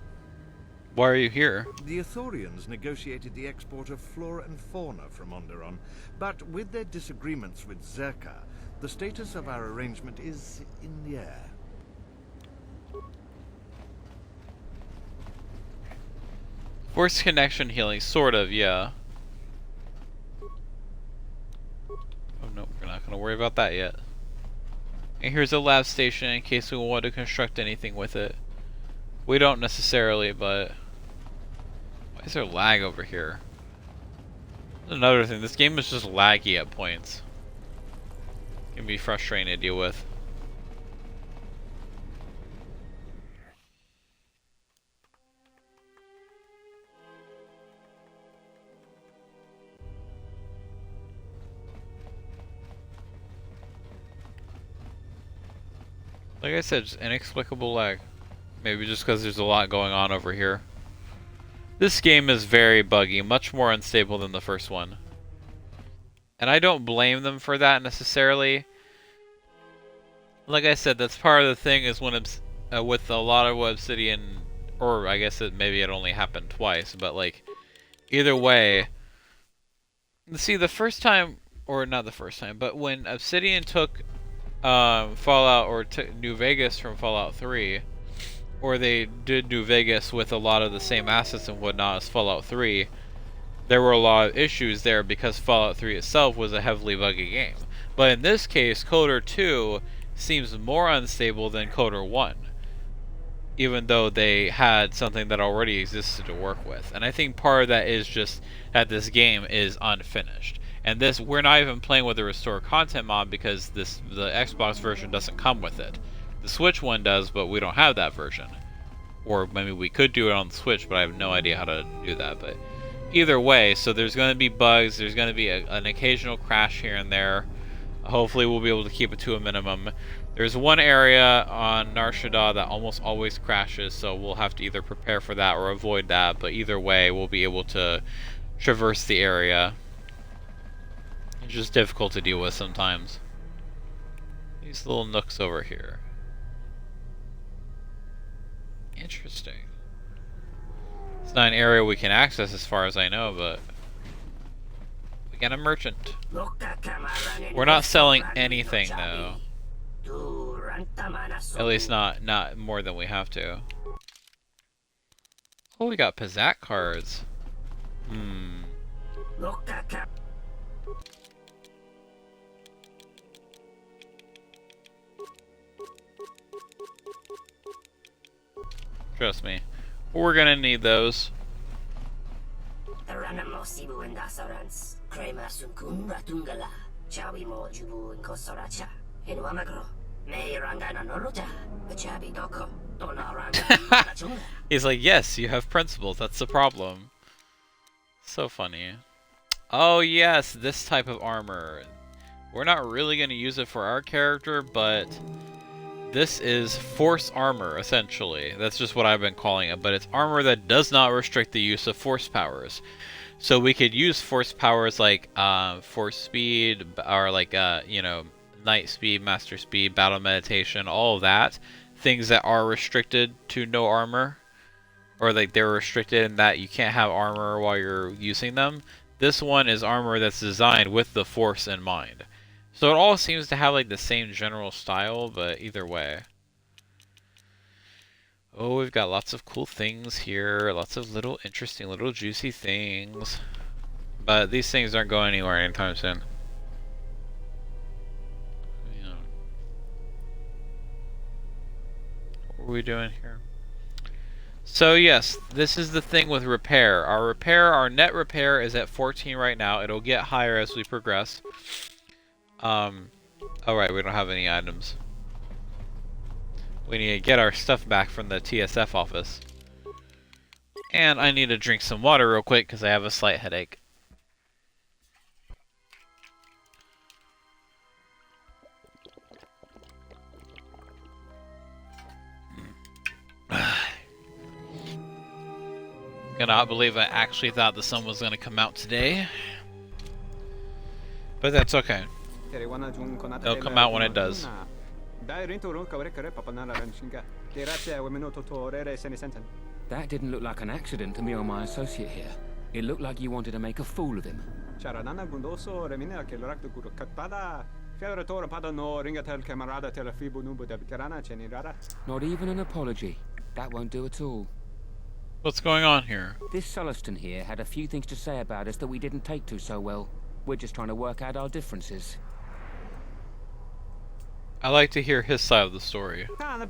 Speaker 1: Why are you here?
Speaker 18: The Ithorians negotiated the export of flora and fauna from Onderon, but with their disagreements with Zerka, the status of our arrangement is in the air.
Speaker 1: Force connection healing, sort of, yeah. Oh no, we're not gonna worry about that yet. And here's a lab station in case we want to construct anything with it. We don't necessarily, but why is there lag over here? Another thing, this game is just laggy at points. It can be frustrating to deal with. Like I said, just inexplicable lag. Maybe just because there's a lot going on over here. This game is very buggy, much more unstable than the first one. And I don't blame them for that necessarily. Like I said, that's part of the thing is when with a lot of Obsidian, or I guess maybe it only happened twice, but like, either way, see the first time, or not the first time, but when Obsidian took Fallout or New Vegas from Fallout 3, or they did New Vegas with a lot of the same assets and whatnot as Fallout 3, there were a lot of issues there because Fallout 3 itself was a heavily buggy game. But in this case, KoTOR 2 seems more unstable than KoTOR 1, even though they had something that already existed to work with. And I think part of that is just that this game is unfinished. And this, we're not even playing with the restore content mod because the Xbox version doesn't come with it. The Switch one does, but we don't have that version. Or maybe we could do it on the Switch, but I have no idea how to do that. But either way, so there's going to be bugs, there's going to be an occasional crash here and there. Hopefully we'll be able to keep it to a minimum. There's one area on Nar Shaddaa that almost always crashes, so we'll have to either prepare for that or avoid that, but either way we'll be able to traverse the area. It's just difficult to deal with sometimes. These little nooks over here. Interesting. It's not an area we can access as far as I know, but we got a merchant. We're not selling anything though. At least not more than we have to. Oh, we got Pizzak cards. Trust me, we're gonna need those. He's like, yes, you have principles, that's the problem. So funny. Oh yes, this type of armor. We're not really gonna use it for our character, but this is force armor, essentially. That's just what I've been calling it, but it's armor that does not restrict the use of force powers. So we could use force powers like force speed, or like, you know, night speed, master speed, battle meditation, all of that. Things that are restricted to no armor, or like they're restricted in that you can't have armor while you're using them. This one is armor that's designed with the force in mind. So it all seems to have like the same general style, but either way. Oh, we've got lots of cool things here. Lots of little interesting, little juicy things. But these things aren't going anywhere anytime soon. Yeah. What are we doing here? So yes, this is the thing with repair. Our net repair is at 14 right now. It'll get higher as we progress. Oh right, we don't have any items. We need to get our stuff back from the TSF office. And I need to drink some water real quick because I have a slight headache. Cannot believe I actually thought the sun was going to come out today. But that's okay. It'll come out when it does.
Speaker 15: That didn't look like an accident to me or my associate here. It looked like you wanted to make a fool of him. Not even an apology. That won't do at all.
Speaker 1: What's going on here?
Speaker 15: This Sulluston here had a few things to say about us that we didn't take to so well. We're just trying to work out our differences.
Speaker 1: I like to hear his side of the story.
Speaker 15: This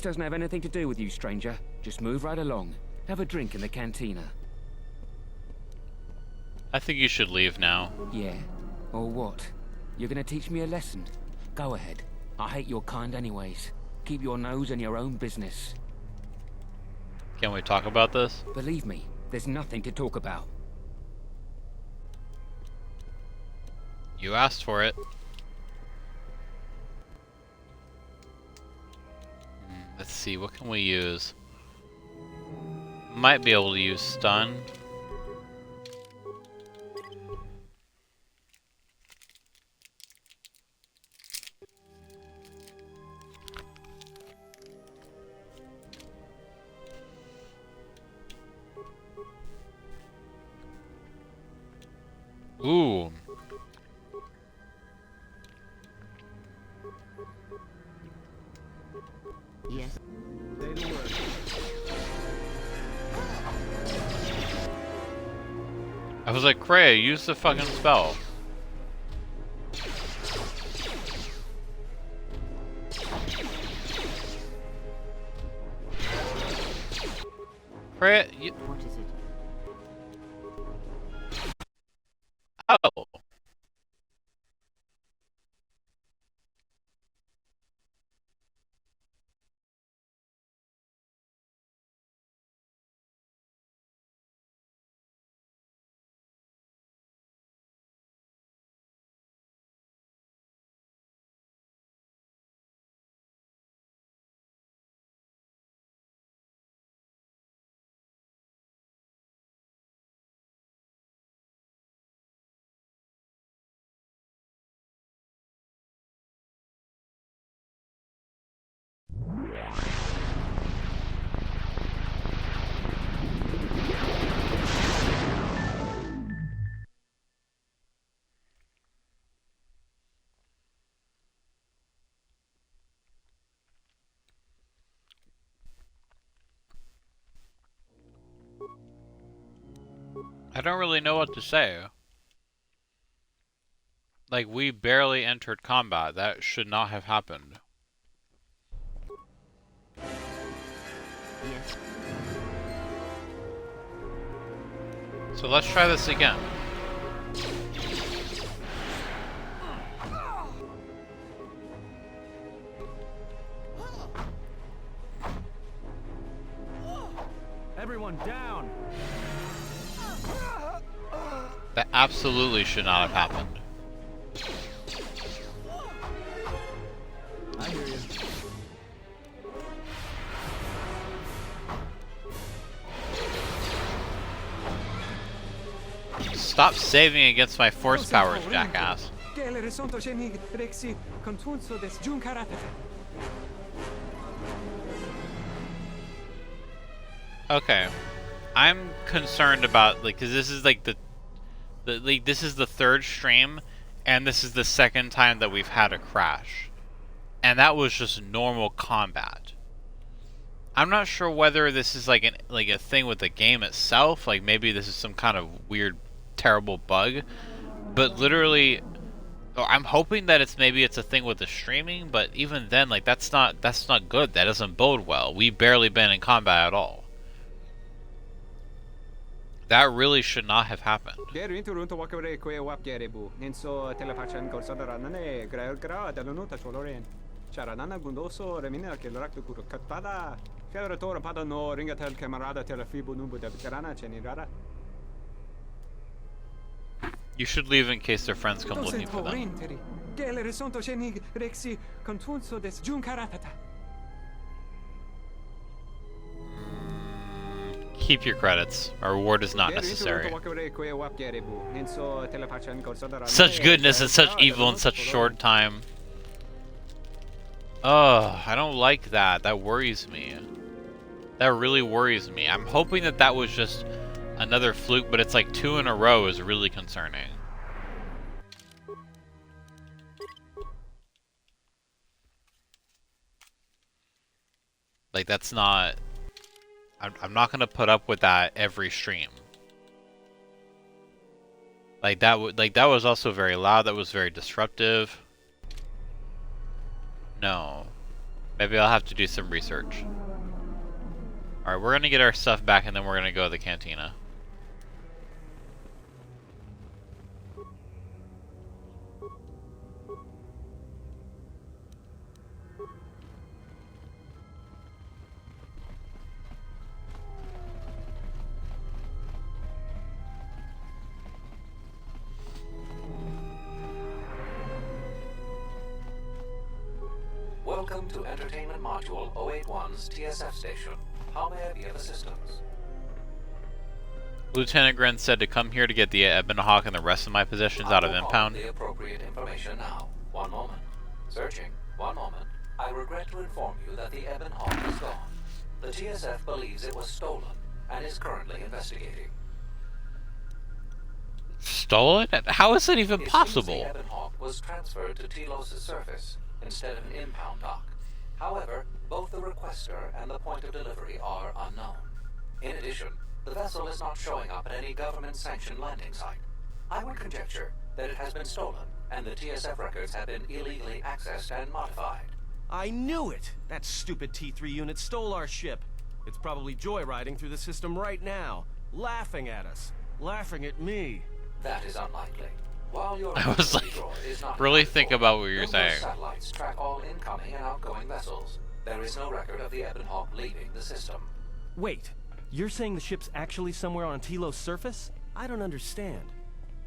Speaker 15: doesn't have anything to do with you, stranger. Just move right along. Have a drink in the cantina.
Speaker 1: I think you should leave now.
Speaker 15: Yeah. Or what? You're gonna teach me a lesson?
Speaker 7: Go ahead. I hate your kind anyways. Keep your nose in your own business.
Speaker 1: Can we talk about this?
Speaker 7: Believe me, there's nothing to talk about.
Speaker 1: You asked for it. Let's see, what can we use? Might be able to use stun. Ooh.
Speaker 2: Yes.
Speaker 1: I was like, Kreia, use the fucking spell. Kreia, you...
Speaker 2: What is it?
Speaker 1: Oh. I don't really know what to say. Like, we barely entered combat. That should not have happened.
Speaker 2: Yes.
Speaker 1: So let's try this again.
Speaker 4: Everyone down!
Speaker 1: That absolutely should not have happened.
Speaker 4: I hear you.
Speaker 1: Stop saving against my force powers, jackass. Okay. I'm concerned about, like, cause this is like this is the third stream, and this is the second time that we've had a crash. And that was just normal combat. I'm not sure whether this is like a thing with the game itself, like maybe this is some kind of weird, terrible bug. But literally, I'm hoping that it's a thing with the streaming, but even then, like that's not good. That doesn't bode well. We've barely been in combat at all. That really should not have happened. You should leave in case their friends come looking for them. Keep your credits. Our reward is not necessary. Such goodness and such evil in such short time. Oh, I don't like that. That worries me. That really worries me. I'm hoping that that was just another fluke, but it's like 2 in a row is really concerning. Like, that's not... I'm not gonna put up with that every stream. Like that was also very loud. That was very disruptive. No, maybe I'll have to do some research. All right, we're gonna get our stuff back, and then we're gonna go to the cantina.
Speaker 10: Welcome to Entertainment Module 081's TSF station. How may I be of assistance?
Speaker 1: Lieutenant Gren said to come here to get the Ebon Hawk and the rest of my possessions out of impound.
Speaker 10: The appropriate information now. One moment. Searching. One moment. I regret to inform you that the Ebon Hawk is gone. The TSF believes it was stolen and is currently investigating.
Speaker 1: Stolen? How is that even possible?
Speaker 10: The Ebon Hawk was transferred to Telos' surface instead of an impound dock. However, both the requester and the point of delivery are unknown. In addition, the vessel is not showing up at any government-sanctioned landing site. I would conjecture that it has been stolen, and the TSF records have been illegally accessed and modified.
Speaker 3: I knew it! That stupid T3 unit stole our ship. It's probably joyriding through the system right now, laughing at us, laughing at me.
Speaker 10: That is unlikely. While your
Speaker 1: I was like,
Speaker 10: is not
Speaker 1: really think about what you're
Speaker 10: numerous
Speaker 1: saying.
Speaker 10: Satellites track all incoming and outgoing vessels. There is no record of the Ebon Hawk leaving the system.
Speaker 3: Wait, you're saying the ship's actually somewhere on Telos' surface? I don't understand.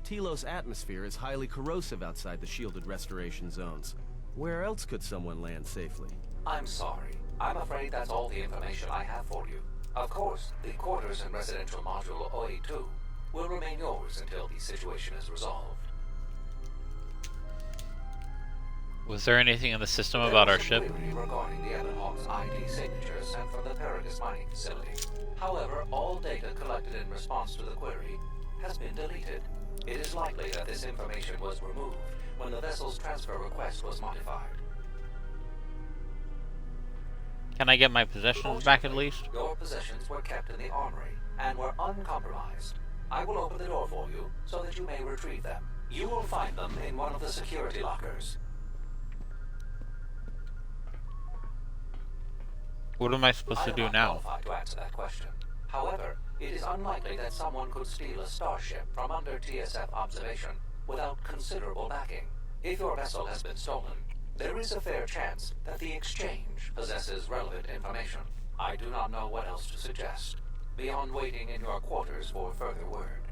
Speaker 3: Telos' atmosphere is highly corrosive outside the shielded restoration zones. Where else could someone land safely?
Speaker 10: I'm sorry. I'm afraid that's all the information I have for you. Of course, the quarters in Residential Module 082 will remain yours until the situation is resolved.
Speaker 1: Was there anything in the system about our ship?
Speaker 10: Regarding the Ebon Hawk's ID signature sent from the Paragus mining facility. However, all data collected in response to the query has been deleted. It is likely that this information was removed when the vessel's transfer request was modified.
Speaker 1: Can I get my possessions back at least?
Speaker 10: Your possessions were kept in the armory and were uncompromised. I will open the door for you so that you may retrieve them. You will find them in one of the security lockers.
Speaker 1: What am I supposed to do now?
Speaker 10: I am not qualified to answer that question. However, it is unlikely that someone could steal a starship from under TSF observation without considerable backing. If your vessel has been stolen, there is a fair chance that the exchange possesses relevant information. I do not know what else to suggest, beyond waiting in your quarters for further word.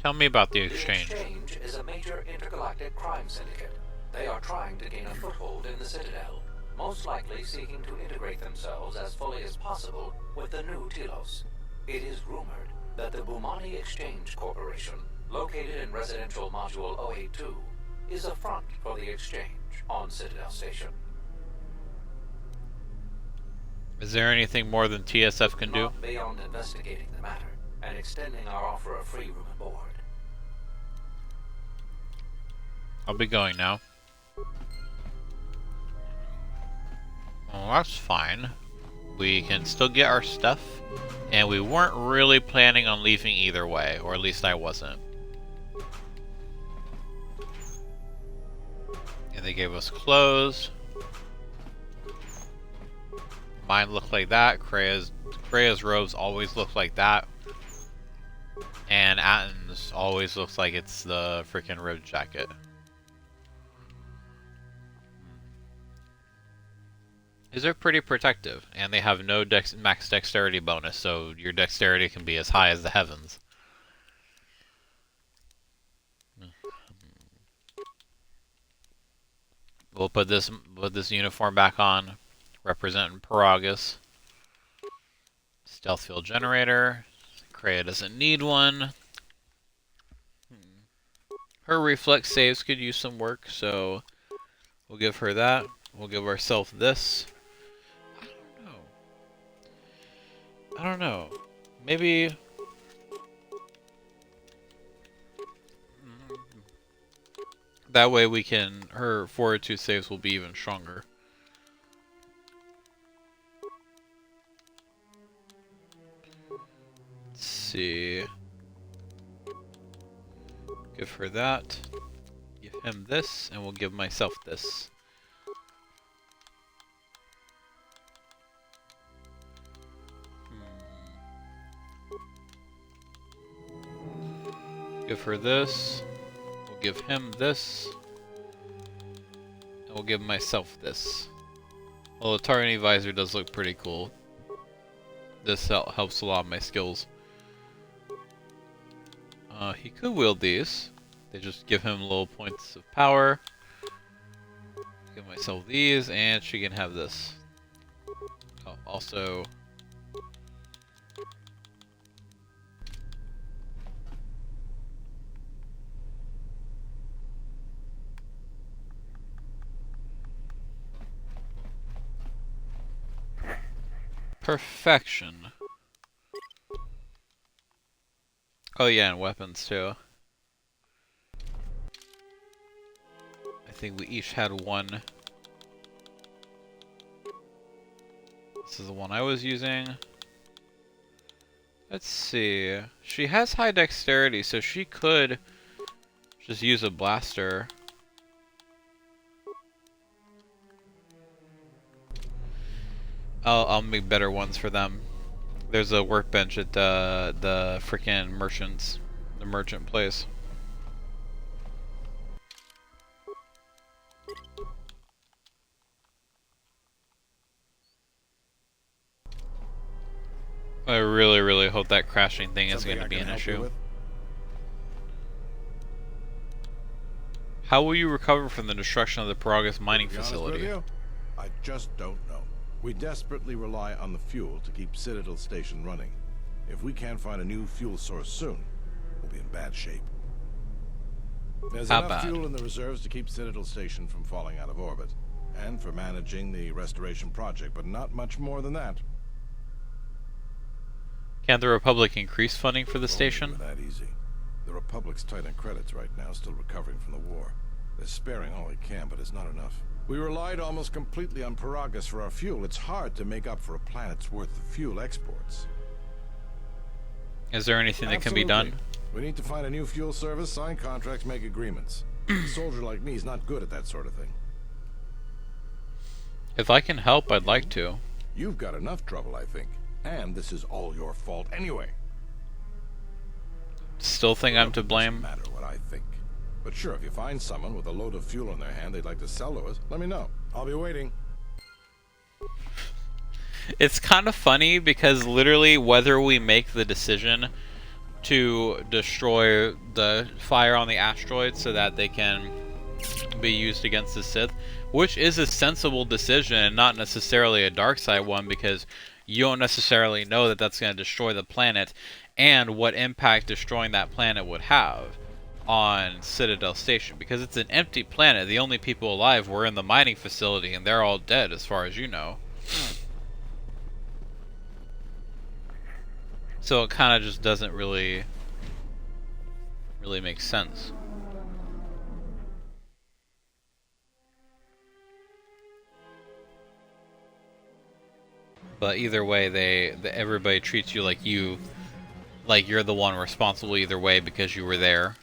Speaker 1: Tell me about the exchange.
Speaker 10: The exchange is a major intergalactic crime syndicate. They are trying to gain a foothold in the Citadel, most likely seeking to integrate themselves as fully as possible with the new Telos. It is rumored that the Bumani Exchange Corporation, located in Residential Module 082, is a front for the exchange on Citadel Station.
Speaker 1: Is there anything more than TSF can do?
Speaker 10: Not beyond investigating the matter and extending our offer of free room and board.
Speaker 1: I'll be going now. Well, that's fine. We can still get our stuff, and we weren't really planning on leaving either way, or at least I wasn't. And they gave us clothes. Mine looked like that. Krea's robes always look like that. And Atten's always looks like it's the freaking ribbed jacket. These are pretty protective, and they have no max dexterity bonus, so your dexterity can be as high as the heavens. We'll put this uniform back on, representing Paragus. Stealth field generator. Krea doesn't need one. Her reflex saves could use some work, so we'll give her that. We'll give ourselves this. I don't know. Maybe... that way we can... her fortitude saves will be even stronger. Let's see... give her that. Give him this, and we'll give myself this. Give her this. We'll give him this. And we'll give myself this. Well, the targeting visor does look pretty cool. This helps a lot of my skills. He could wield these. They just give him little points of power. Give myself these, and she can have this. Oh, also. Perfection. Oh yeah, and weapons too. I think we each had one. This is the one I was using. Let's see. She has high dexterity, so she could just use a blaster. I'll make better ones for them. There's a workbench at the freaking the merchant place. I really, really hope that crashing thing isn't going to be an issue. How will you recover from the destruction of the Paragus mining facility?
Speaker 6: I just don't know. We desperately rely on the fuel to keep Citadel Station running. If we can't find a new fuel source soon, we'll be in bad shape. There's enough fuel in the reserves to keep Citadel Station from falling out of orbit, and for managing the restoration project, but not much more than that.
Speaker 1: Can't the Republic increase funding for the station?
Speaker 6: That easy. The Republic's tight on credits right now, still recovering from the war. They're sparing all they can, but it's not enough. We relied almost completely on Paragus for our fuel. It's hard to make up for a planet's worth of fuel exports.
Speaker 1: Is there anything that can be done?
Speaker 6: We need to find a new fuel service, sign contracts, make agreements. A soldier like me is not good at that sort of thing.
Speaker 1: If I can help, I'd like to.
Speaker 6: You've got enough trouble, I think. And this is all your fault anyway.
Speaker 1: Still think I'm to blame?
Speaker 6: Doesn't matter what I think. But sure, if you find someone with a load of fuel in their hand they'd like to sell to us, let me know. I'll be waiting.
Speaker 1: It's kind of funny because literally whether we make the decision to destroy the fire on the asteroid so that they can be used against the Sith, which is a sensible decision and not necessarily a dark side one, because you don't necessarily know that that's going to destroy the planet and what impact destroying that planet would have on Citadel Station, because it's an empty planet. The only people alive were in the mining facility and they're all dead as far as you know. So it kind of just doesn't really make sense. But either way, everybody treats you like you're the one responsible either way because you were there.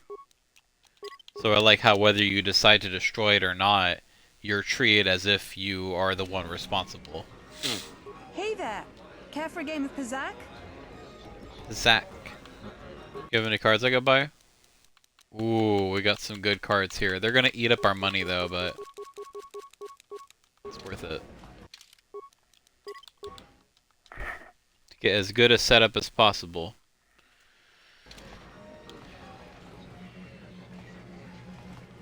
Speaker 1: So I like how whether you decide to destroy it or not, you're treated as if you are the one responsible.
Speaker 19: Hey there! Care for a game of Pizzac?
Speaker 1: Zach. You have any cards I could buy? Ooh, we got some good cards here. They're gonna eat up our money though, but it's worth it. To get as good a setup as possible.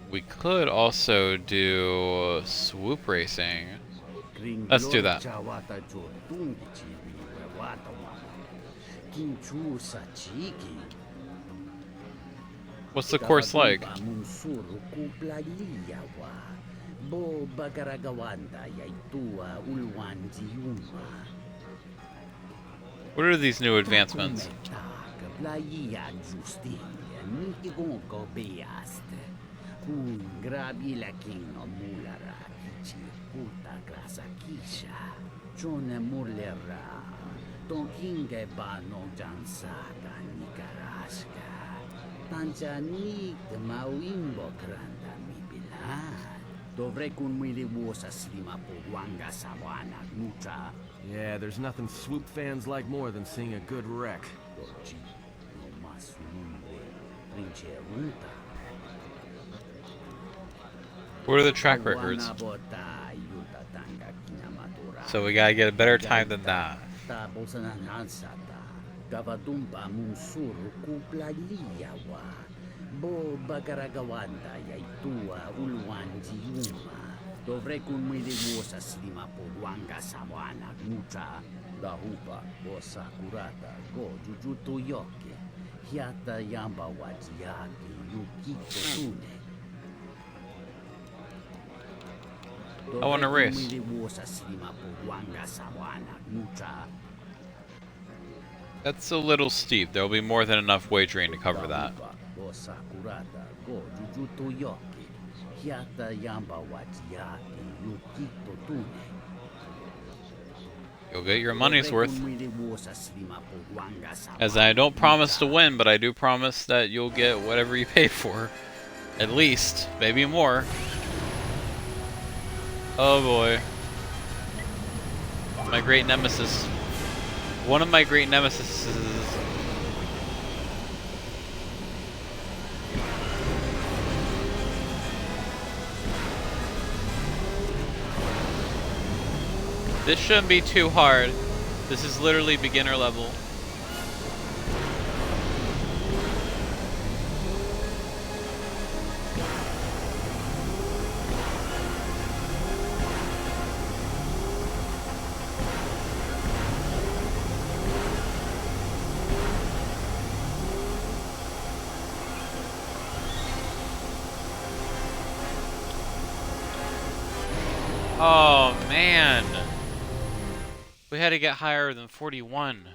Speaker 1: We could also do swoop racing. Let's do that. What's the course like? What are these new advancements?
Speaker 3: Yeah, there's nothing swoop fans like more than seeing a good wreck.
Speaker 1: What are the track records? So we gotta get a better time than that.
Speaker 13: Dovrei kumilimuosa slima podwanga sawana mucha da hupa bosa kurata go jujutu yoke hiata yamba wajiaki yukito tune.
Speaker 1: I want to race.
Speaker 13: Kumilimuosa slima podwanga sawana mucha.
Speaker 1: That's a little steep. There will be more than enough wagering to cover that.
Speaker 13: Bosa kurata go jujutu yoke hiata yamba wajiaki yukito tune.
Speaker 1: You'll get your money's worth. As I don't promise to win, but I do promise that you'll get whatever you pay for. At least, maybe more. Oh boy. My great nemesis. One of my great nemesis is... This shouldn't be too hard. This is literally beginner level. Oh man. We had to get higher than 41.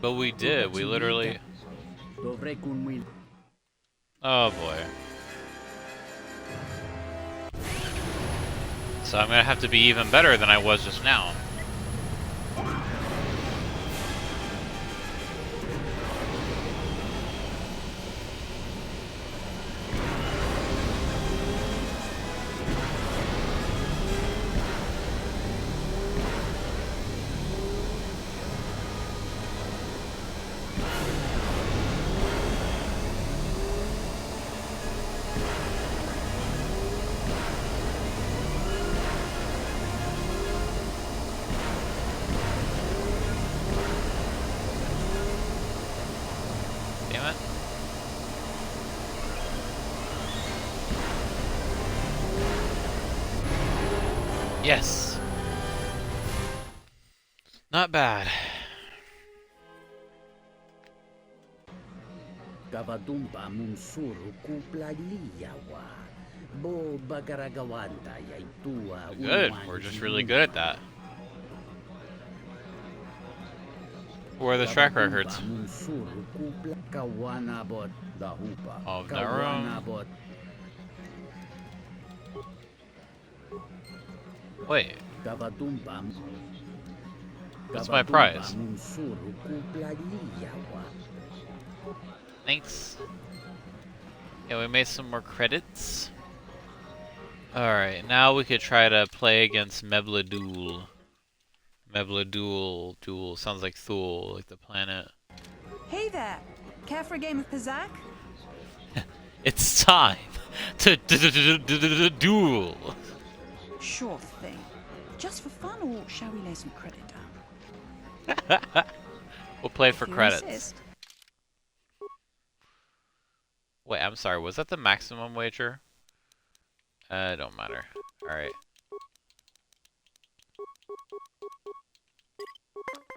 Speaker 1: But we did. We literally... Oh boy. So I'm gonna have to be even better than I was just now. Yes. Not bad.
Speaker 13: Gavadumba munsuru kuplaliyawa. Bo bagaragawanda yaitua.
Speaker 1: Good. We're just really good at that. Where are the track records? Of their own. Wait. What's my prize? Thanks. Yeah, we made some more credits. Alright, now we could try to play against Mebladool. Duel. Sounds like Thule, like the planet.
Speaker 19: Hey there! Care for a game of Pizzak?
Speaker 1: It's time to duel.
Speaker 19: Sure thing. Just for fun, or shall we lay some credit down?
Speaker 1: We'll play for
Speaker 19: If you
Speaker 1: credits.
Speaker 19: insist.
Speaker 1: Wait, I'm sorry. Was that the maximum wager? Don't matter. Alright.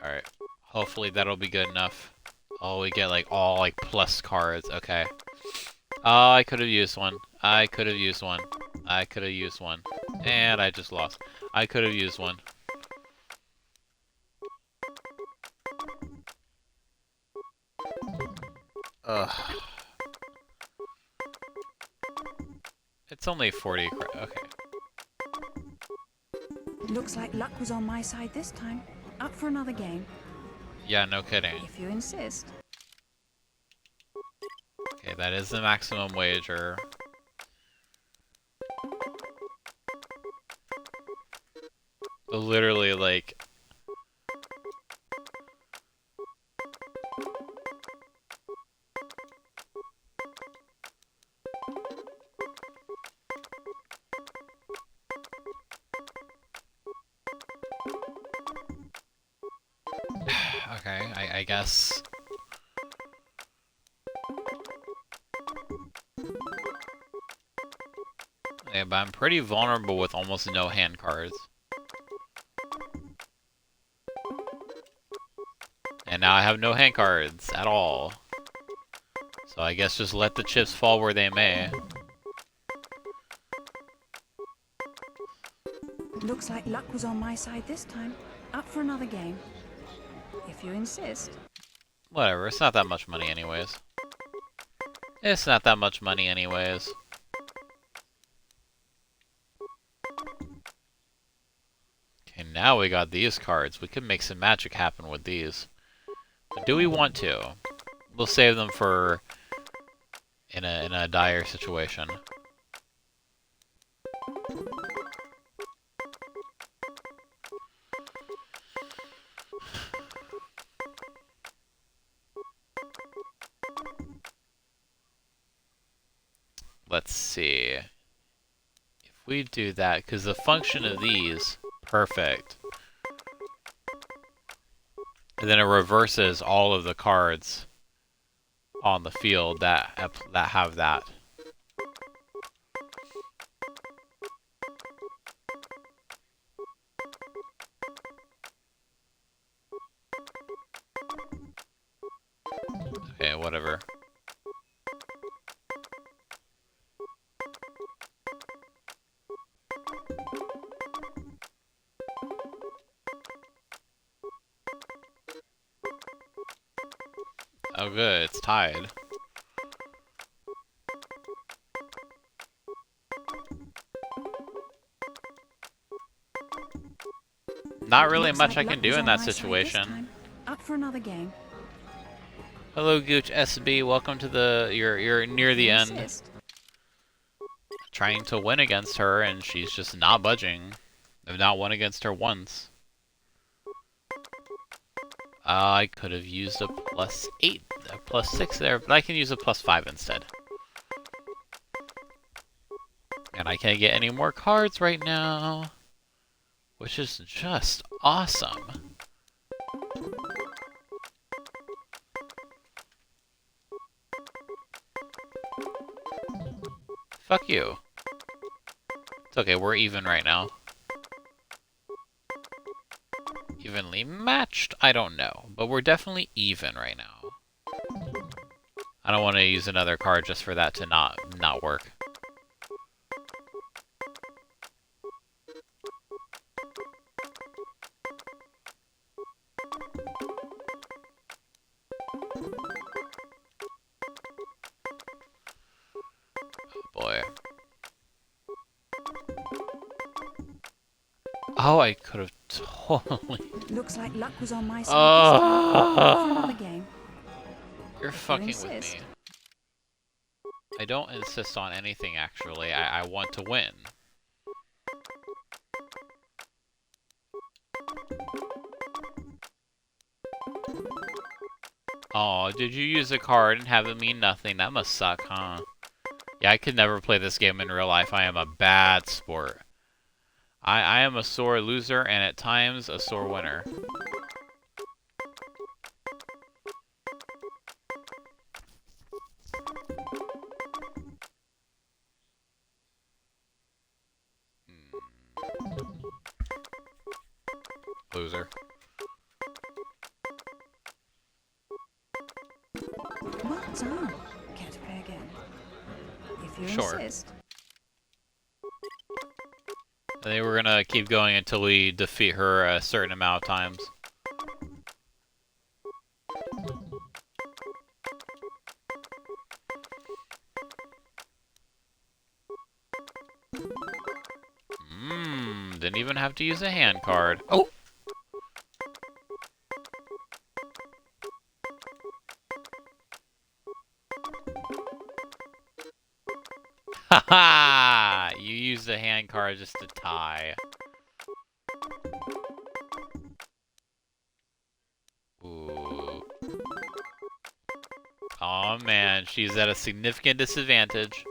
Speaker 1: Alright. Hopefully that'll be good enough. Oh, we get like all like plus cards. Okay. Oh, I could have used one. I could have used one. And I just lost. I could have used one. Ugh. It's only 40. Okay.
Speaker 19: Looks like luck was on my side this time. Up for another game.
Speaker 1: Yeah, no kidding.
Speaker 19: If you insist.
Speaker 1: Okay, that is the maximum wager. Literally, like... Okay, I guess Yeah, but I'm pretty vulnerable with almost no hand cards. And now I have no hand cards at all. So I guess just let the chips fall where they may.
Speaker 19: Looks like luck was on my side this time. Up for another game. If you insist.
Speaker 1: Whatever, it's not that much money anyways. It's not that much money anyways. Okay, now we got these cards. We could make some magic happen with these. But do we want to? We'll save them for in a dire situation. Let's see. If we do that, because the function of these, perfect. And then it reverses all of the cards on the field that have that. Okay, whatever. Oh good, it's tied. Not really much I can do in that situation.
Speaker 19: Up for another game.
Speaker 1: Hello Gooch SB, welcome to the you're near the end. Trying to win against her and she's just not budging. I've not won against her once. I could have used a +8, a +6 there, but I can use a +5 instead. And I can't get any more cards right now, which is just awesome. Fuck you. It's okay, we're even right now. Evenly matched? I don't know, but we're definitely even right now. I don't want to use another card just for that to not work. Oh boy. Oh, I could have totally.
Speaker 19: Looks like luck was on my side. For another game.
Speaker 1: You're fucking with me. I don't insist on anything, actually. I want to win. Oh, did you use a card and have it mean nothing? That must suck, huh? Yeah, I could never play this game in real life. I am a bad sport. I am a sore loser and at times a sore winner. Loser.
Speaker 19: What's on? Care to play again? If you
Speaker 1: Sure.
Speaker 19: insist.
Speaker 1: I think we're gonna keep going until we defeat her a certain amount of times. Didn't even have to use a hand card. Oh! Haha! You used a hand card just to tie. Ooh. Aw man, she's at a significant disadvantage.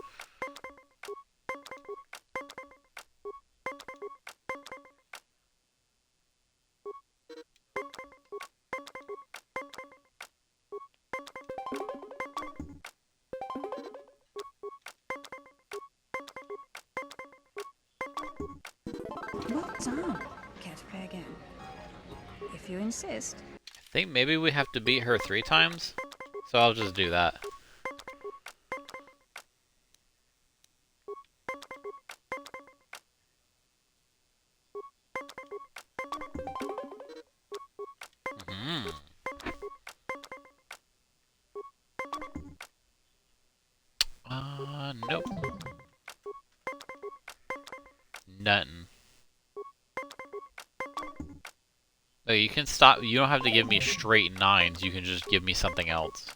Speaker 19: What's on? Care to play again? If you insist.
Speaker 1: I think maybe we have to beat her 3 times, so I'll just do that. Nope. Nothing. Oh, you can stop. You don't have to give me straight 9s. You can just give me something else.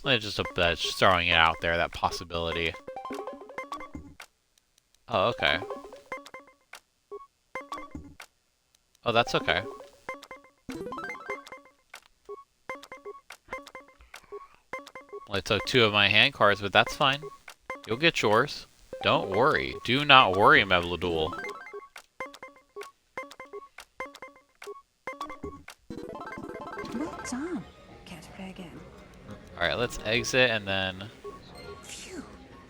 Speaker 1: It's just throwing it out there, that possibility. Oh, okay. Oh, that's okay. Well, I took 2 of my hand cards, but that's fine. You'll get yours. Don't worry. Do not worry, Mevladul.
Speaker 19: What's on? Care to play again?
Speaker 1: Alright, let's exit and then...
Speaker 19: Phew!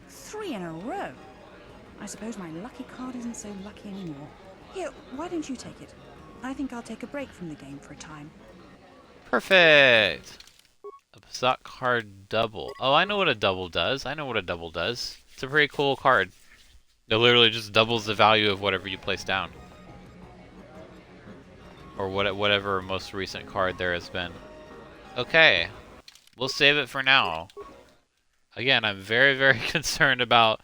Speaker 19: 3 in a row! I suppose my lucky card isn't so lucky anymore. Here, why don't you take it? I think I'll take a break from the game for a time.
Speaker 1: Perfect! A Bazaar card double. Oh, I know what a double does. I know what a double does. It's a pretty cool card. It literally just doubles the value of whatever you place down. Or whatever most recent card there has been. Okay. We'll save it for now. Again, I'm very, very concerned about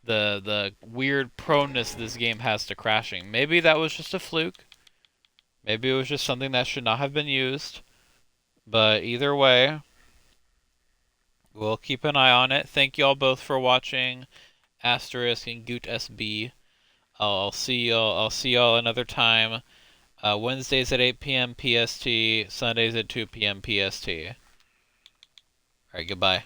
Speaker 1: the weird proneness this game has to crashing. Maybe that was just a fluke. Maybe it was just something that should not have been used. But either way, we'll keep an eye on it. Thank you all both for watching. Asterisk and Goot SB. I'll see y'all another time. Wednesdays at 8 p.m. PST, Sundays at 2 p.m. PST. Alright, goodbye.